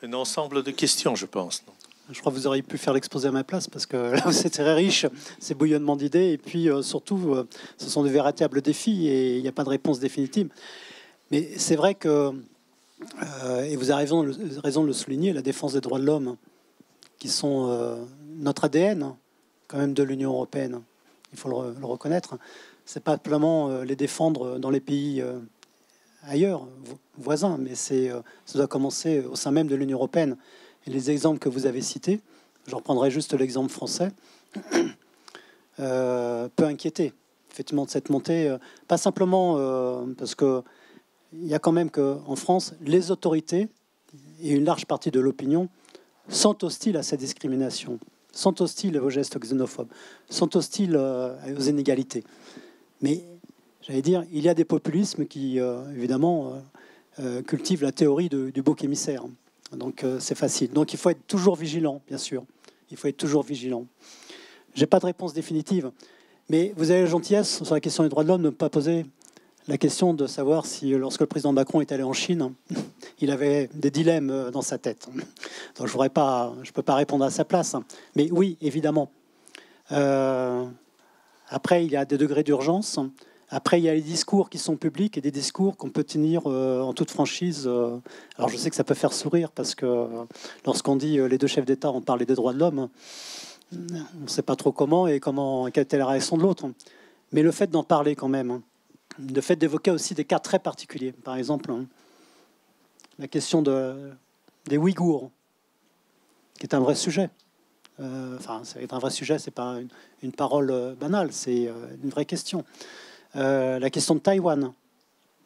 un ensemble de questions, je pense. Non ? Je crois que vous auriez pu faire l'exposé à ma place parce que là, c'est très riche, c'est bouillonnement d'idées. Et puis, surtout, ce sont de véritables défis et il n'y a pas de réponse définitive. Mais c'est vrai que, et vous avez raison de le souligner, la défense des droits de l'homme, qui sont notre ADN, quand même, de l'Union européenne, il faut le reconnaître. C'est pas simplement les défendre dans les pays ailleurs, voisins, mais ça doit commencer au sein même de l'Union européenne. Et les exemples que vous avez cités, je reprendrai juste l'exemple français, peut inquiéter, effectivement, de cette montée. Pas simplement parce qu'il y a quand même qu'en France, les autorités et une large partie de l'opinion sont hostiles à cette discrimination, sont hostiles aux gestes xénophobes, sont hostiles aux inégalités. Mais, j'allais dire, il y a des populismes qui, évidemment, cultivent la théorie du bouc émissaire. Donc c'est facile. Donc il faut être toujours vigilant, bien sûr. Il faut être toujours vigilant. Je n'ai pas de réponse définitive, mais vous avez la gentillesse, sur la question des droits de l'homme, de ne pas poser la question de savoir si, lorsque le président Macron est allé en Chine, il avait des dilemmes dans sa tête. Donc je ne peux pas répondre à sa place. Mais oui, évidemment. Après, il y a des degrés d'urgence. Après, il y a les discours qui sont publics et des discours qu'on peut tenir en toute franchise. Alors, je sais que ça peut faire sourire parce que lorsqu'on dit les deux chefs d'État ont parlé des droits de l'homme, on ne sait pas trop comment et quelle était la réaction de l'autre. Mais le fait d'en parler quand même, le fait d'évoquer aussi des cas très particuliers, par exemple, la question des Ouïghours, qui est un vrai sujet. C'est un vrai sujet, c'est pas une parole banale, c'est une vraie question. La question de Taïwan,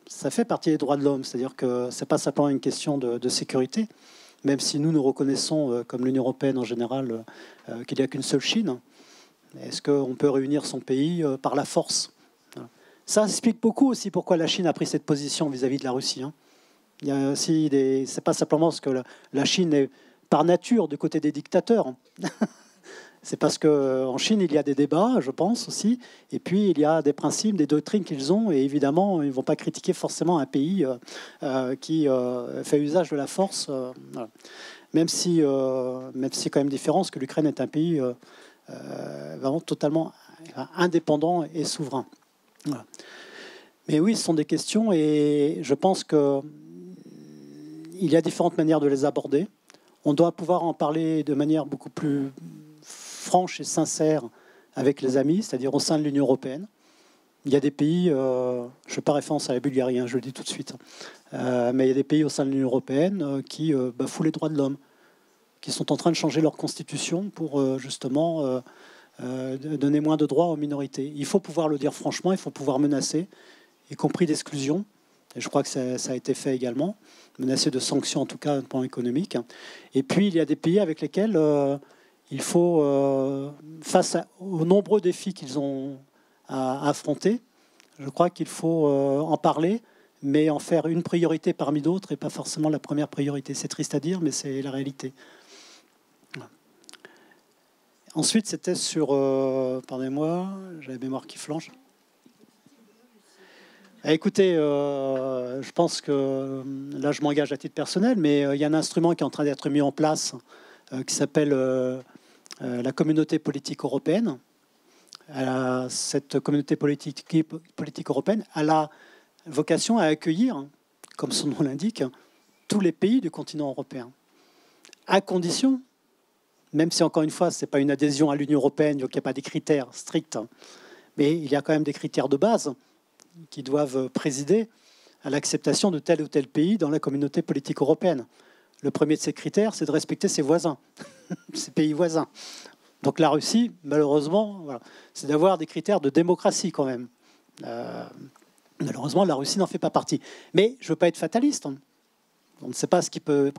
ça fait partie des droits de l'homme, c'est-à-dire que c'est pas simplement une question de sécurité, même si nous reconnaissons, comme l'Union européenne en général, qu'il n'y a qu'une seule Chine. Est-ce qu'on peut réunir son pays par la force ? Ça explique beaucoup aussi pourquoi la Chine a pris cette position vis-à-vis de la Russie. Il y a aussi c'est pas simplement parce que la Chine est par nature du côté des dictateurs. C'est parce qu'en Chine, il y a des débats, je pense aussi, et puis il y a des principes, des doctrines qu'ils ont, et évidemment, ils ne vont pas critiquer forcément un pays qui fait usage de la force, voilà. Même si quand même différence que l'Ukraine est un pays vraiment totalement indépendant et souverain. Voilà. Mais oui, ce sont des questions, et je pense qu'il y a différentes manières de les aborder. On doit pouvoir en parler de manière beaucoup plus franche et sincère avec les amis, c'est-à-dire au sein de l'Union européenne. Il y a des pays, je ne fais pas référence à la Bulgarie, je le dis tout de suite, mais il y a des pays au sein de l'Union européenne qui bafouent les droits de l'homme, qui sont en train de changer leur constitution pour justement donner moins de droits aux minorités. Il faut pouvoir le dire franchement, il faut pouvoir menacer, y compris d'exclusion. Et je crois que ça a été fait également, menacer de sanctions en tout cas d'un point de vue économique. Et puis il y a des pays avec lesquels il faut, face aux nombreux défis qu'ils ont à affronter, je crois qu'il faut en parler, mais en faire une priorité parmi d'autres et pas forcément la première priorité. C'est triste à dire, mais c'est la réalité. Ensuite, c'était sur... pardonnez-moi, j'ai la mémoire qui flanche. Écoutez, je pense que là, je m'engage à titre personnel, mais il y a un instrument qui est en train d'être mis en place qui s'appelle la communauté politique européenne. Cette communauté politique européenne a la vocation à accueillir, comme son nom l'indique, tous les pays du continent européen, à condition, même si encore une fois, ce n'est pas une adhésion à l'Union européenne, donc il n'y a pas des critères stricts, mais il y a quand même des critères de base qui doivent présider à l'acceptation de tel ou tel pays dans la communauté politique européenne. Le premier de ces critères, c'est de respecter ses voisins, ses pays voisins. Donc la Russie, malheureusement, voilà, c'est d'avoir des critères de démocratie quand même. Malheureusement, la Russie n'en fait pas partie. Mais je ne veux pas être fataliste. On ne sait pas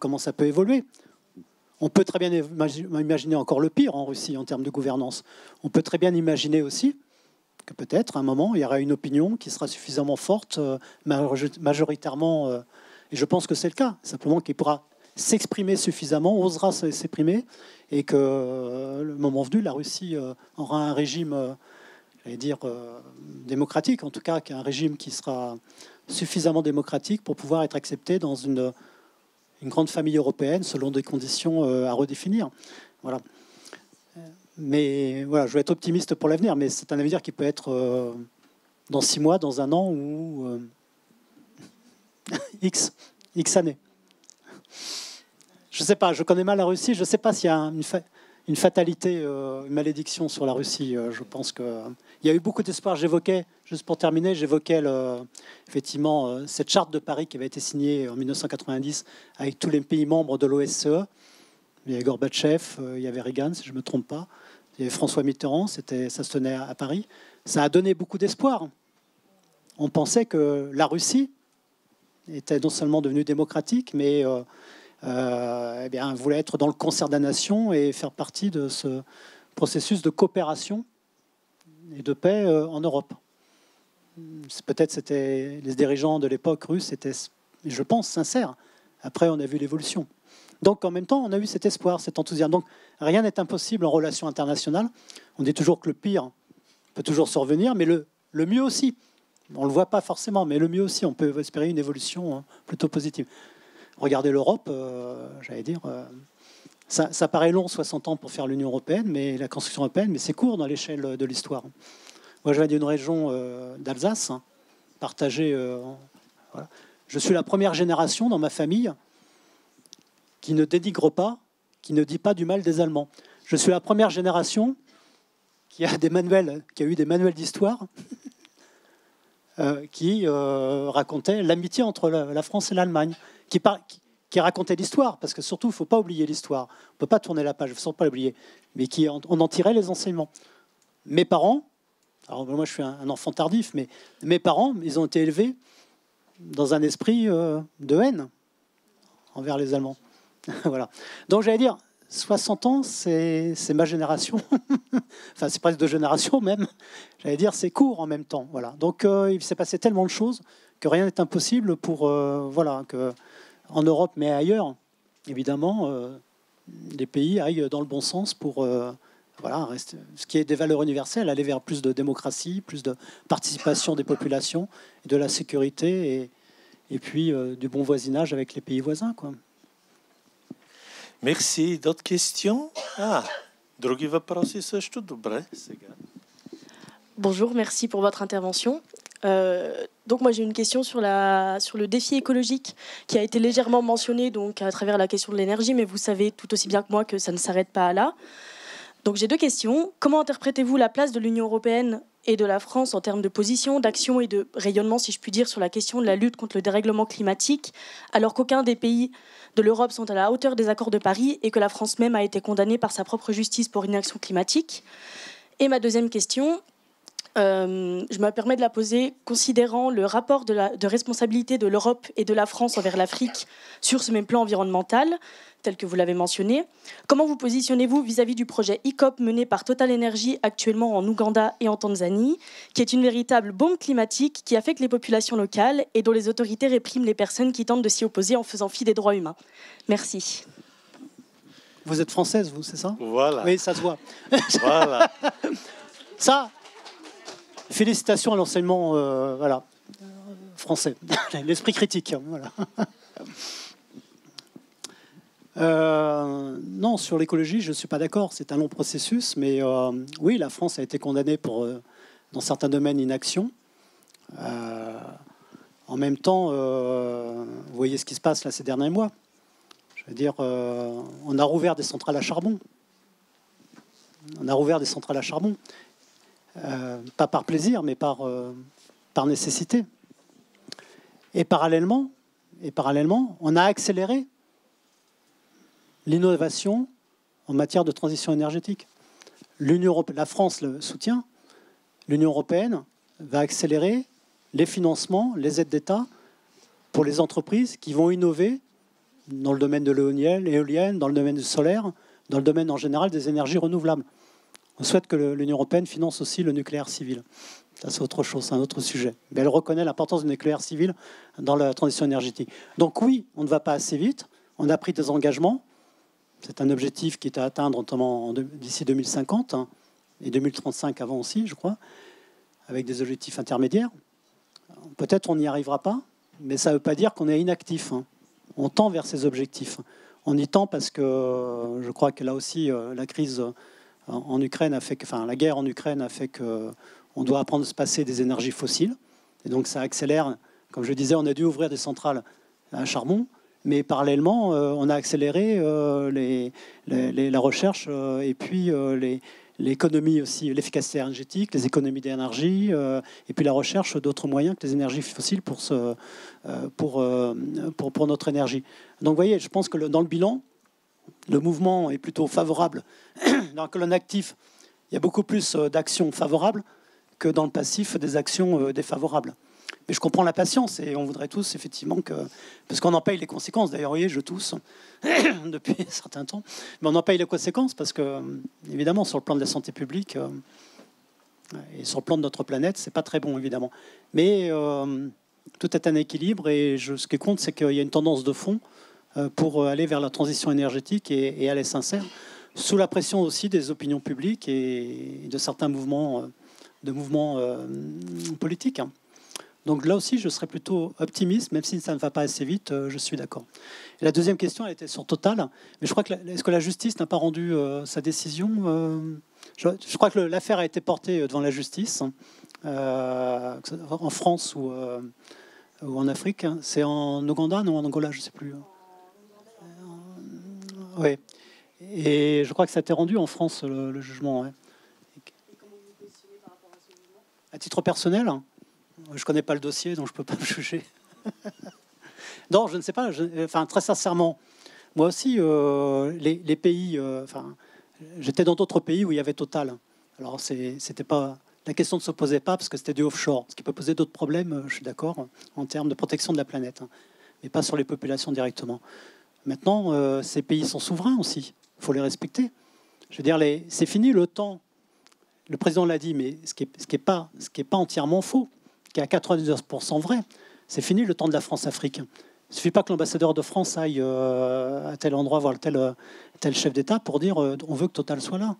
comment ça peut évoluer. On peut très bien imaginer encore le pire en Russie en termes de gouvernance. On peut très bien imaginer aussi que peut-être, à un moment, il y aura une opinion qui sera suffisamment forte, majoritairement, et je pense que c'est le cas, simplement qu'il pourra s'exprimer suffisamment, osera s'exprimer, et que le moment venu, la Russie aura un régime, j'allais dire, démocratique, en tout cas, un régime qui sera suffisamment démocratique pour pouvoir être accepté dans une grande famille européenne, selon des conditions à redéfinir. Voilà. Mais voilà, je vais être optimiste pour l'avenir, mais c'est un avenir qui peut être dans 6 mois, dans 1 an ou X années. Je ne sais pas, je connais mal la Russie, je ne sais pas s'il y a une fatalité, une malédiction sur la Russie. Je pense qu'il y a eu beaucoup d'espoir. J'évoquais, juste pour terminer, effectivement cette charte de Paris qui avait été signée en 1990 avec tous les pays membres de l'OSCE. Il y avait Gorbatchev, il y avait Reagan, si je ne me trompe pas. Il y avait François Mitterrand, ça se tenait à Paris. Ça a donné beaucoup d'espoir. On pensait que la Russie était non seulement devenue démocratique, mais eh bien, voulait être dans le concert des nations et faire partie de ce processus de coopération et de paix en Europe. Peut-être c'était les dirigeants de l'époque russe étaient, je pense, sincères. Après, on a vu l'évolution. Donc, en même temps, on a eu cet espoir, cet enthousiasme. Donc, rien n'est impossible en relations internationales. On dit toujours que le pire peut toujours survenir, mais le mieux aussi. On ne le voit pas forcément, mais le mieux aussi. On peut espérer une évolution plutôt positive. Regardez l'Europe, j'allais dire, ça paraît long, 60 ans pour faire l'Union européenne, mais la construction européenne, mais c'est court dans l'échelle de l'histoire. Moi, je viens d'une région d'Alsace, partagée. Voilà. Je suis la première génération dans ma famille qui ne dénigre pas, qui ne dit pas du mal des Allemands. Je suis la première génération qui a eu des manuels d'histoire qui racontaient l'amitié entre la France et l'Allemagne, qui racontait l'histoire, parce que surtout, il ne faut pas oublier l'histoire. On ne peut pas tourner la page, il ne faut pas l'oublier, mais on en tirait les enseignements. Mes parents, alors moi je suis un enfant tardif, mais mes parents, ils ont été élevés dans un esprit de haine envers les Allemands. Voilà. Donc j'allais dire, 60 ans, c'est ma génération. Enfin, c'est presque 2 générations même. J'allais dire, c'est court en même temps. Voilà. Donc il s'est passé tellement de choses que rien n'est impossible pour, voilà, que en Europe, mais ailleurs, évidemment, les pays aillent dans le bon sens pour voilà, ce qui est des valeurs universelles, aller vers plus de démocratie, plus de participation des populations, de la sécurité et puis du bon voisinage avec les pays voisins, quoi. Merci. D'autres questions? Drugi въпроси също. Добре, сега. Bonjour, merci pour votre intervention. Donc moi j'ai une question sur le défi écologique qui a été légèrement mentionné donc à travers la question de l'énergie, mais vous savez tout aussi bien que moi que ça ne s'arrête pas là. Donc j'ai deux questions. Comment interprétez-vous la place de l'Union européenne et de la France en termes de position, d'action et de rayonnement, si je puis dire, sur la question de la lutte contre le dérèglement climatique, alors qu'aucun des pays de l'Europe sont à la hauteur des accords de Paris et que la France même a été condamnée par sa propre justice pour inaction climatique? Et ma deuxième question, je me permets de la poser considérant le rapport de responsabilité de l'Europe et de la France envers l'Afrique sur ce même plan environnemental, tel que vous l'avez mentionné. Comment vous positionnez-vous vis-à-vis du projet ICOP mené par Total Energy actuellement en Ouganda et en Tanzanie, qui est une véritable bombe climatique qui affecte les populations locales et dont les autorités répriment les personnes qui tentent de s'y opposer en faisant fi des droits humains? Merci. Vous êtes française, vous, c'est ça? Voilà. Oui, ça se voit. Voilà. Ça, félicitations à l'enseignement français. L'esprit critique. Voilà. Non, sur l'écologie, je ne suis pas d'accord. C'est un long processus. Mais oui, la France a été condamnée pour, dans certains domaines, inaction. En même temps, vous voyez ce qui se passe là ces derniers mois. Je veux dire, on a rouvert des centrales à charbon. Pas par plaisir, mais par nécessité. Et parallèlement, on a accéléré l'innovation en matière de transition énergétique. La France le soutient. L'Union européenne va accélérer les financements, les aides d'État pour les entreprises qui vont innover dans le domaine de l'éolienne, dans le domaine du solaire, dans le domaine en général des énergies renouvelables. On souhaite que l'Union européenne finance aussi le nucléaire civil. Ça, c'est autre chose, c'est un autre sujet. Mais elle reconnaît l'importance du nucléaire civil dans la transition énergétique. Donc oui, on ne va pas assez vite. On a pris des engagements. C'est un objectif qui est à atteindre notamment d'ici 2050 et 2035 avant aussi, je crois, avec des objectifs intermédiaires. Peut-être on n'y arrivera pas, mais ça ne veut pas dire qu'on est inactif. On tend vers ces objectifs. On y tend parce que je crois que là aussi, la crise en Ukraine a fait que, la guerre en Ukraine a fait qu'on doit apprendre à se passer des énergies fossiles. Et donc ça accélère. Comme je disais, on a dû ouvrir des centrales à charbon, mais parallèlement, on a accéléré la recherche et puis l'économie aussi, l'efficacité énergétique, les économies d'énergie, et puis la recherche d'autres moyens que les énergies fossiles pour notre énergie. Donc vous voyez, je pense que dans le bilan, le mouvement est plutôt favorable. Dans la colonne active, il y a beaucoup plus d'actions favorables que dans le passif des actions défavorables. Mais je comprends la patience et on voudrait tous effectivement que... Parce qu'on en paye les conséquences. D'ailleurs, vous voyez, je tousse depuis un certain temps. Mais on en paye les conséquences parce que, évidemment, sur le plan de la santé publique et sur le plan de notre planète, c'est pas très bon, évidemment. Mais tout est un équilibre et ce qui compte, c'est qu'il y a une tendance de fond pour aller vers la transition énergétique et aller sincère, sous la pression aussi des opinions publiques et de certains mouvements politiques. Donc là aussi, je serais plutôt optimiste, même si ça ne va pas assez vite, je suis d'accord. Et la deuxième question, elle était sur Total. Mais je crois que est-ce que la justice n'a pas rendu sa décision je crois que l'affaire a été portée devant la justice, en France ou en Afrique. C'est en Ouganda, non, en Angola, je ne sais plus. Oui. Et je crois que ça a été rendu en France, le jugement. Ouais. Et comment vous vous positionnez par rapport à ce jugement ? À titre personnel, je ne connais pas le dossier, donc je ne peux pas me juger. Non, je ne sais pas. Très sincèrement, moi aussi, les pays... j'étais dans d'autres pays où il y avait Total. Alors, c'était pas... La question ne se posait pas parce que c'était du offshore. Ce qui peut poser d'autres problèmes, je suis d'accord, en termes de protection de la planète, mais pas sur les populations directement. Maintenant, ces pays sont souverains aussi. Il faut les respecter. Je veux dire, c'est fini le temps. Le président l'a dit, mais ce qui est pas entièrement faux, qui est à 99% vrai. C'est fini le temps de la France-Afrique. Il ne suffit pas que l'ambassadeur de France aille à tel endroit voir tel chef d'État pour dire on veut que Total soit là.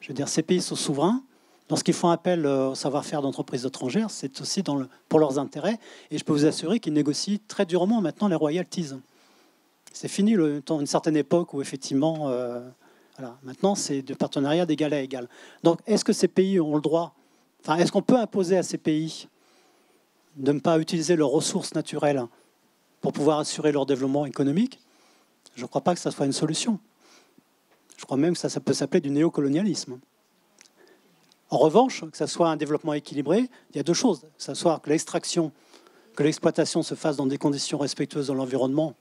Je veux dire, ces pays sont souverains. Lorsqu'ils font appel au savoir-faire d'entreprises étrangères, c'est aussi pour leurs intérêts. Et je peux vous assurer qu'ils négocient très durement maintenant les royalties. C'est fini une certaine époque où effectivement, voilà, maintenant c'est de partenariat d'égal à égal. Donc est-ce que ces pays ont le droit, enfin est-ce qu'on peut imposer à ces pays de ne pas utiliser leurs ressources naturelles pour pouvoir assurer leur développement économique? Je ne crois pas que ça soit une solution. Je crois même que ça peut s'appeler du néocolonialisme. En revanche, que ça soit un développement équilibré, il y a deux choses. Que ça soit que l'extraction, que l'exploitation se fasse dans des conditions respectueuses de l'environnement,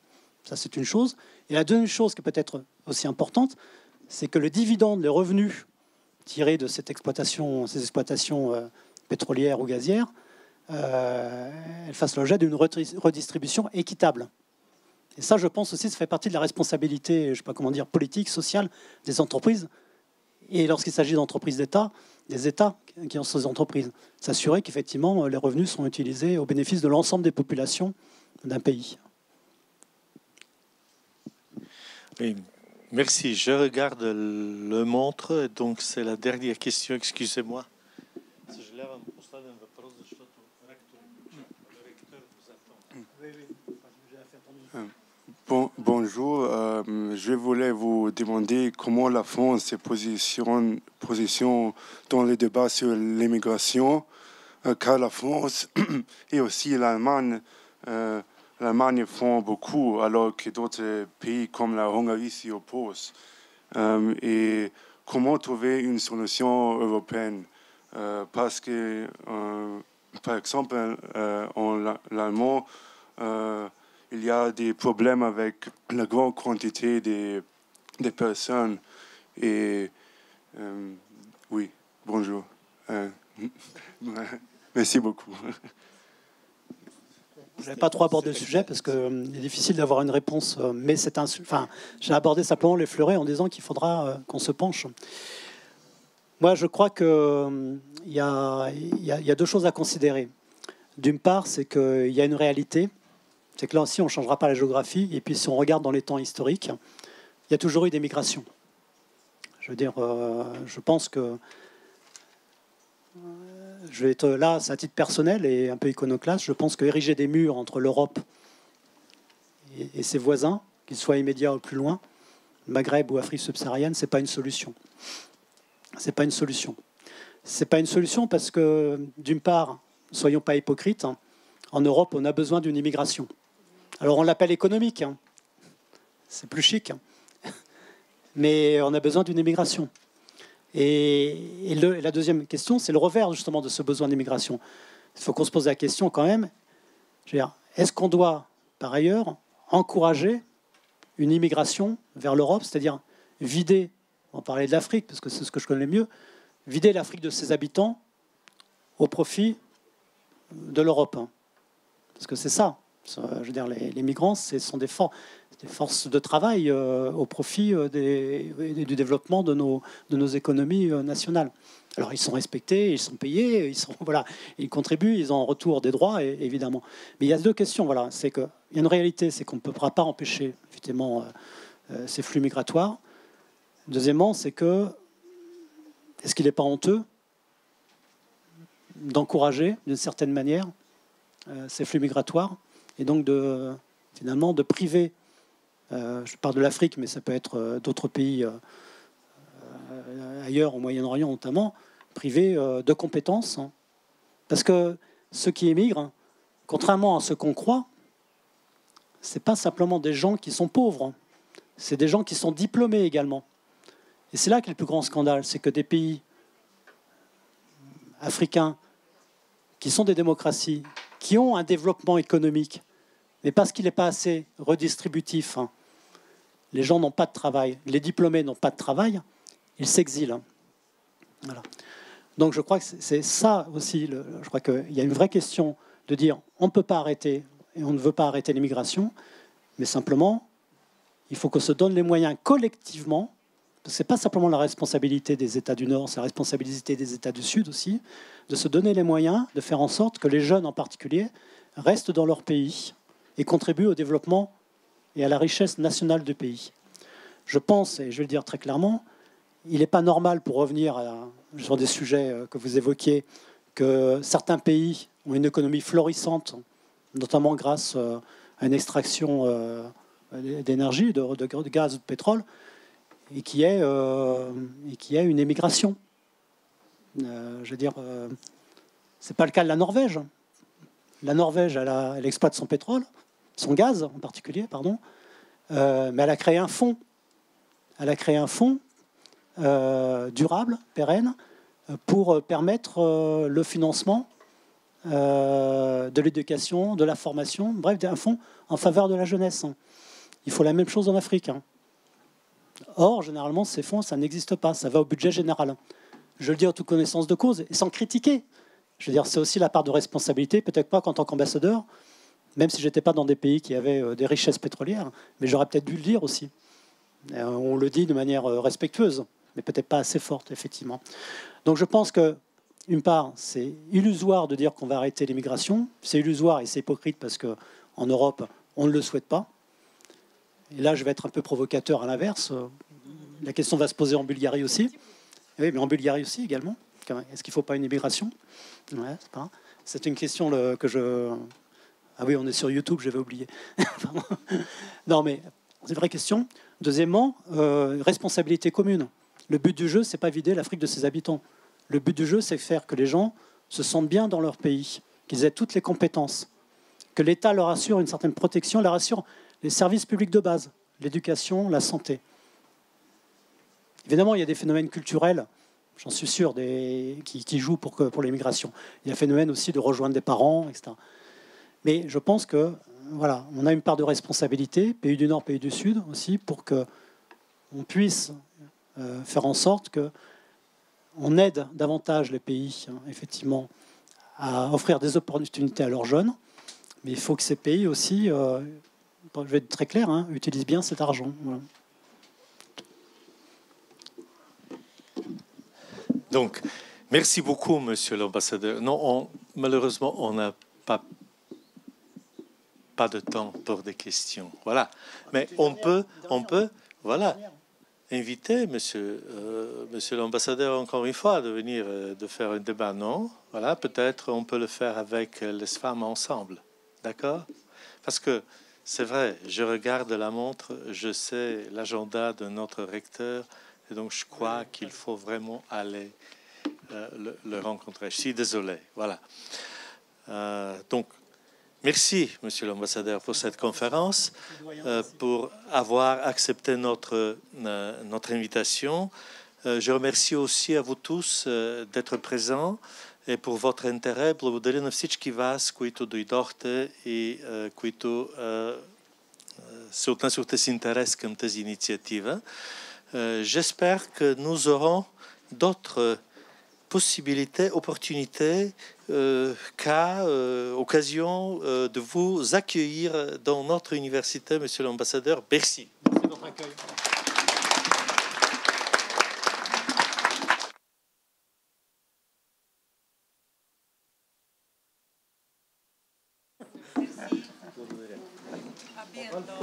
ça c'est une chose. Et la deuxième chose qui peut être aussi importante, c'est que le dividende, les revenus tirés de cette exploitation, ces exploitations pétrolières ou gazières, elles fassent l'objet d'une redistribution équitable. Et ça, je pense aussi, ça fait partie de la responsabilité, je ne sais pas comment dire, politique, sociale des entreprises. Et lorsqu'il s'agit d'entreprises d'État, des États qui ont ces entreprises, s'assurer qu'effectivement les revenus sont utilisés au bénéfice de l'ensemble des populations d'un pays. Oui, merci. Je regarde le montre, donc c'est la dernière question. Excusez-moi. Bonjour, je voulais vous demander comment la France se positionne dans les débats sur l'immigration, car la France et aussi l'Allemagne font beaucoup, alors que d'autres pays comme la Hongrie s'y opposent. Et comment trouver une solution européenne? Parce que, par exemple, en l'allemand, il y a des problèmes avec la grande quantité des personnes. Et oui, bonjour. Merci beaucoup. Je n'avais pas trop abordé le sujet parce qu'il est difficile d'avoir une réponse, mais c'est j'ai abordé simplement les fleurets en disant qu'il faudra qu'on se penche. Moi, je crois qu'il y a deux choses à considérer. D'une part, c'est qu'il y a une réalité. C'est que là aussi, on ne changera pas la géographie. Et puis, si on regarde dans les temps historiques, il y a toujours eu des migrations. Je veux dire, je pense que je vais être là, c'est à titre personnel et un peu iconoclaste. Je pense qu'ériger des murs entre l'Europe et ses voisins, qu'ils soient immédiats ou plus loin, Maghreb ou Afrique subsaharienne, c'est pas une solution. C'est pas une solution. C'est pas une solution parce que, d'une part, soyons pas hypocrites, en Europe, on a besoin d'une immigration. Alors, on l'appelle économique. C'est plus chic. Mais on a besoin d'une immigration. Et la deuxième question, c'est le revers, justement, de ce besoin d'immigration. Il faut qu'on se pose la question, quand même, est-ce qu'on doit, par ailleurs, encourager une immigration vers l'Europe, c'est-à-dire vider, on va parler de l'Afrique, parce que c'est ce que je connais mieux, vider l'Afrique de ses habitants au profit de l'Europe. Parce que c'est ça. Je veux dire, les migrants, ce sont des forces de travail au profit du développement de nos économies nationales. Alors, ils sont respectés, ils sont payés, ils contribuent, ils ont en retour des droits, évidemment. Mais il y a deux questions. Voilà, c'est qu'il y a une réalité, c'est qu'on ne pourra pas empêcher, effectivement, ces flux migratoires. Deuxièmement, c'est que est-ce qu'il n'est pas honteux d'encourager, d'une certaine manière, ces flux migratoires et donc finalement de priver, je parle de l'Afrique, mais ça peut être d'autres pays ailleurs, au Moyen-Orient notamment, priver de compétences. Parce que ceux qui émigrent, contrairement à ce qu'on croit, ce n'est pas simplement des gens qui sont pauvres, c'est des gens qui sont diplômés également. Et c'est là qu'est le plus grand scandale, c'est que des pays africains qui sont des démocraties, qui ont un développement économique, mais parce qu'il n'est pas assez redistributif, les gens n'ont pas de travail, les diplômés n'ont pas de travail, ils s'exilent. Voilà. Donc je crois que c'est ça aussi, je crois qu'il y a une vraie question de dire on ne peut pas arrêter, et on ne veut pas arrêter l'immigration, mais simplement, il faut qu'on se donne les moyens collectivement. Ce n'est pas simplement la responsabilité des États du Nord, c'est la responsabilité des États du Sud aussi, de se donner les moyens de faire en sorte que les jeunes en particulier restent dans leur pays et contribuent au développement et à la richesse nationale du pays. Je pense, et je vais le dire très clairement, il n'est pas normal, pour revenir sur des sujets que vous évoquiez, que certains pays ont une économie florissante, notamment grâce à une extraction d'énergie, de gaz ou de pétrole, et qui est une émigration. Je veux dire, c'est pas le cas de la Norvège. La Norvège, elle exploite son pétrole, son gaz en particulier, pardon, mais elle a créé un fonds. Elle a créé un fonds durable, pérenne, pour permettre le financement de l'éducation, de la formation, bref, un fonds en faveur de la jeunesse. Il faut la même chose en Afrique. Or, généralement, ces fonds, ça n'existe pas. Ça va au budget général. Je le dis en toute connaissance de cause et sans critiquer. Je veux dire, c'est aussi la part de responsabilité, peut-être pas qu'en tant qu'ambassadeur, même si je n'étais pas dans des pays qui avaient des richesses pétrolières, mais j'aurais peut-être dû le dire aussi. On le dit de manière respectueuse, mais peut-être pas assez forte, effectivement. Donc je pense que, une part, c'est illusoire de dire qu'on va arrêter l'immigration. C'est illusoire et c'est hypocrite parce qu'en Europe, on ne le souhaite pas. Et là, je vais être un peu provocateur à l'inverse. La question va se poser en Bulgarie aussi. Oui, mais en Bulgarie aussi également. Est-ce qu'il ne faut pas une immigration? Ouais, c'est une question que je... Ah oui, on est sur YouTube, j'avais oublié. Non, mais c'est une vraie question. Deuxièmement, responsabilité commune. Le but du jeu, c'est pas vider l'Afrique de ses habitants. Le but du jeu, c'est faire que les gens se sentent bien dans leur pays, qu'ils aient toutes les compétences, que l'État leur assure une certaine protection, leur assure les services publics de base, l'éducation, la santé. Évidemment, il y a des phénomènes culturels, j'en suis sûr, qui jouent pour l'immigration. Il y a un phénomène aussi de rejoindre des parents, etc. Mais je pense que voilà, on a une part de responsabilité, pays du Nord, pays du Sud aussi, pour qu'on puisse faire en sorte qu'on aide davantage les pays, effectivement, à offrir des opportunités à leurs jeunes. Mais il faut que ces pays aussi, je vais être très clair, utilisent bien cet argent. Voilà. Donc, merci beaucoup, monsieur l'ambassadeur. Non, malheureusement, on n'a pas de temps pour des questions. Voilà. Mais on peut, voilà, inviter monsieur l'ambassadeur encore une fois de venir de faire un débat. Non, voilà, peut-être on peut le faire avec les femmes ensemble. D'accord? Parce que c'est vrai, je regarde la montre, je sais l'agenda de notre recteur, et donc je crois qu'il faut vraiment aller le rencontrer. Je suis désolé. Voilà. Donc, merci, monsieur l'ambassadeur, pour cette conférence, pour avoir accepté notre invitation. Je remercie aussi à vous tous d'être présents и pour votre intérêt. Благодаря на всички вас, които дойдохте и които се отнесохте с интерес към тази инициатива. J'espère que nous aurons d'autres possibilités, opportunités, cas, occasion de vous accueillir dans notre université, monsieur l'ambassadeur. Merci. Merci de votre accueil. À bientôt.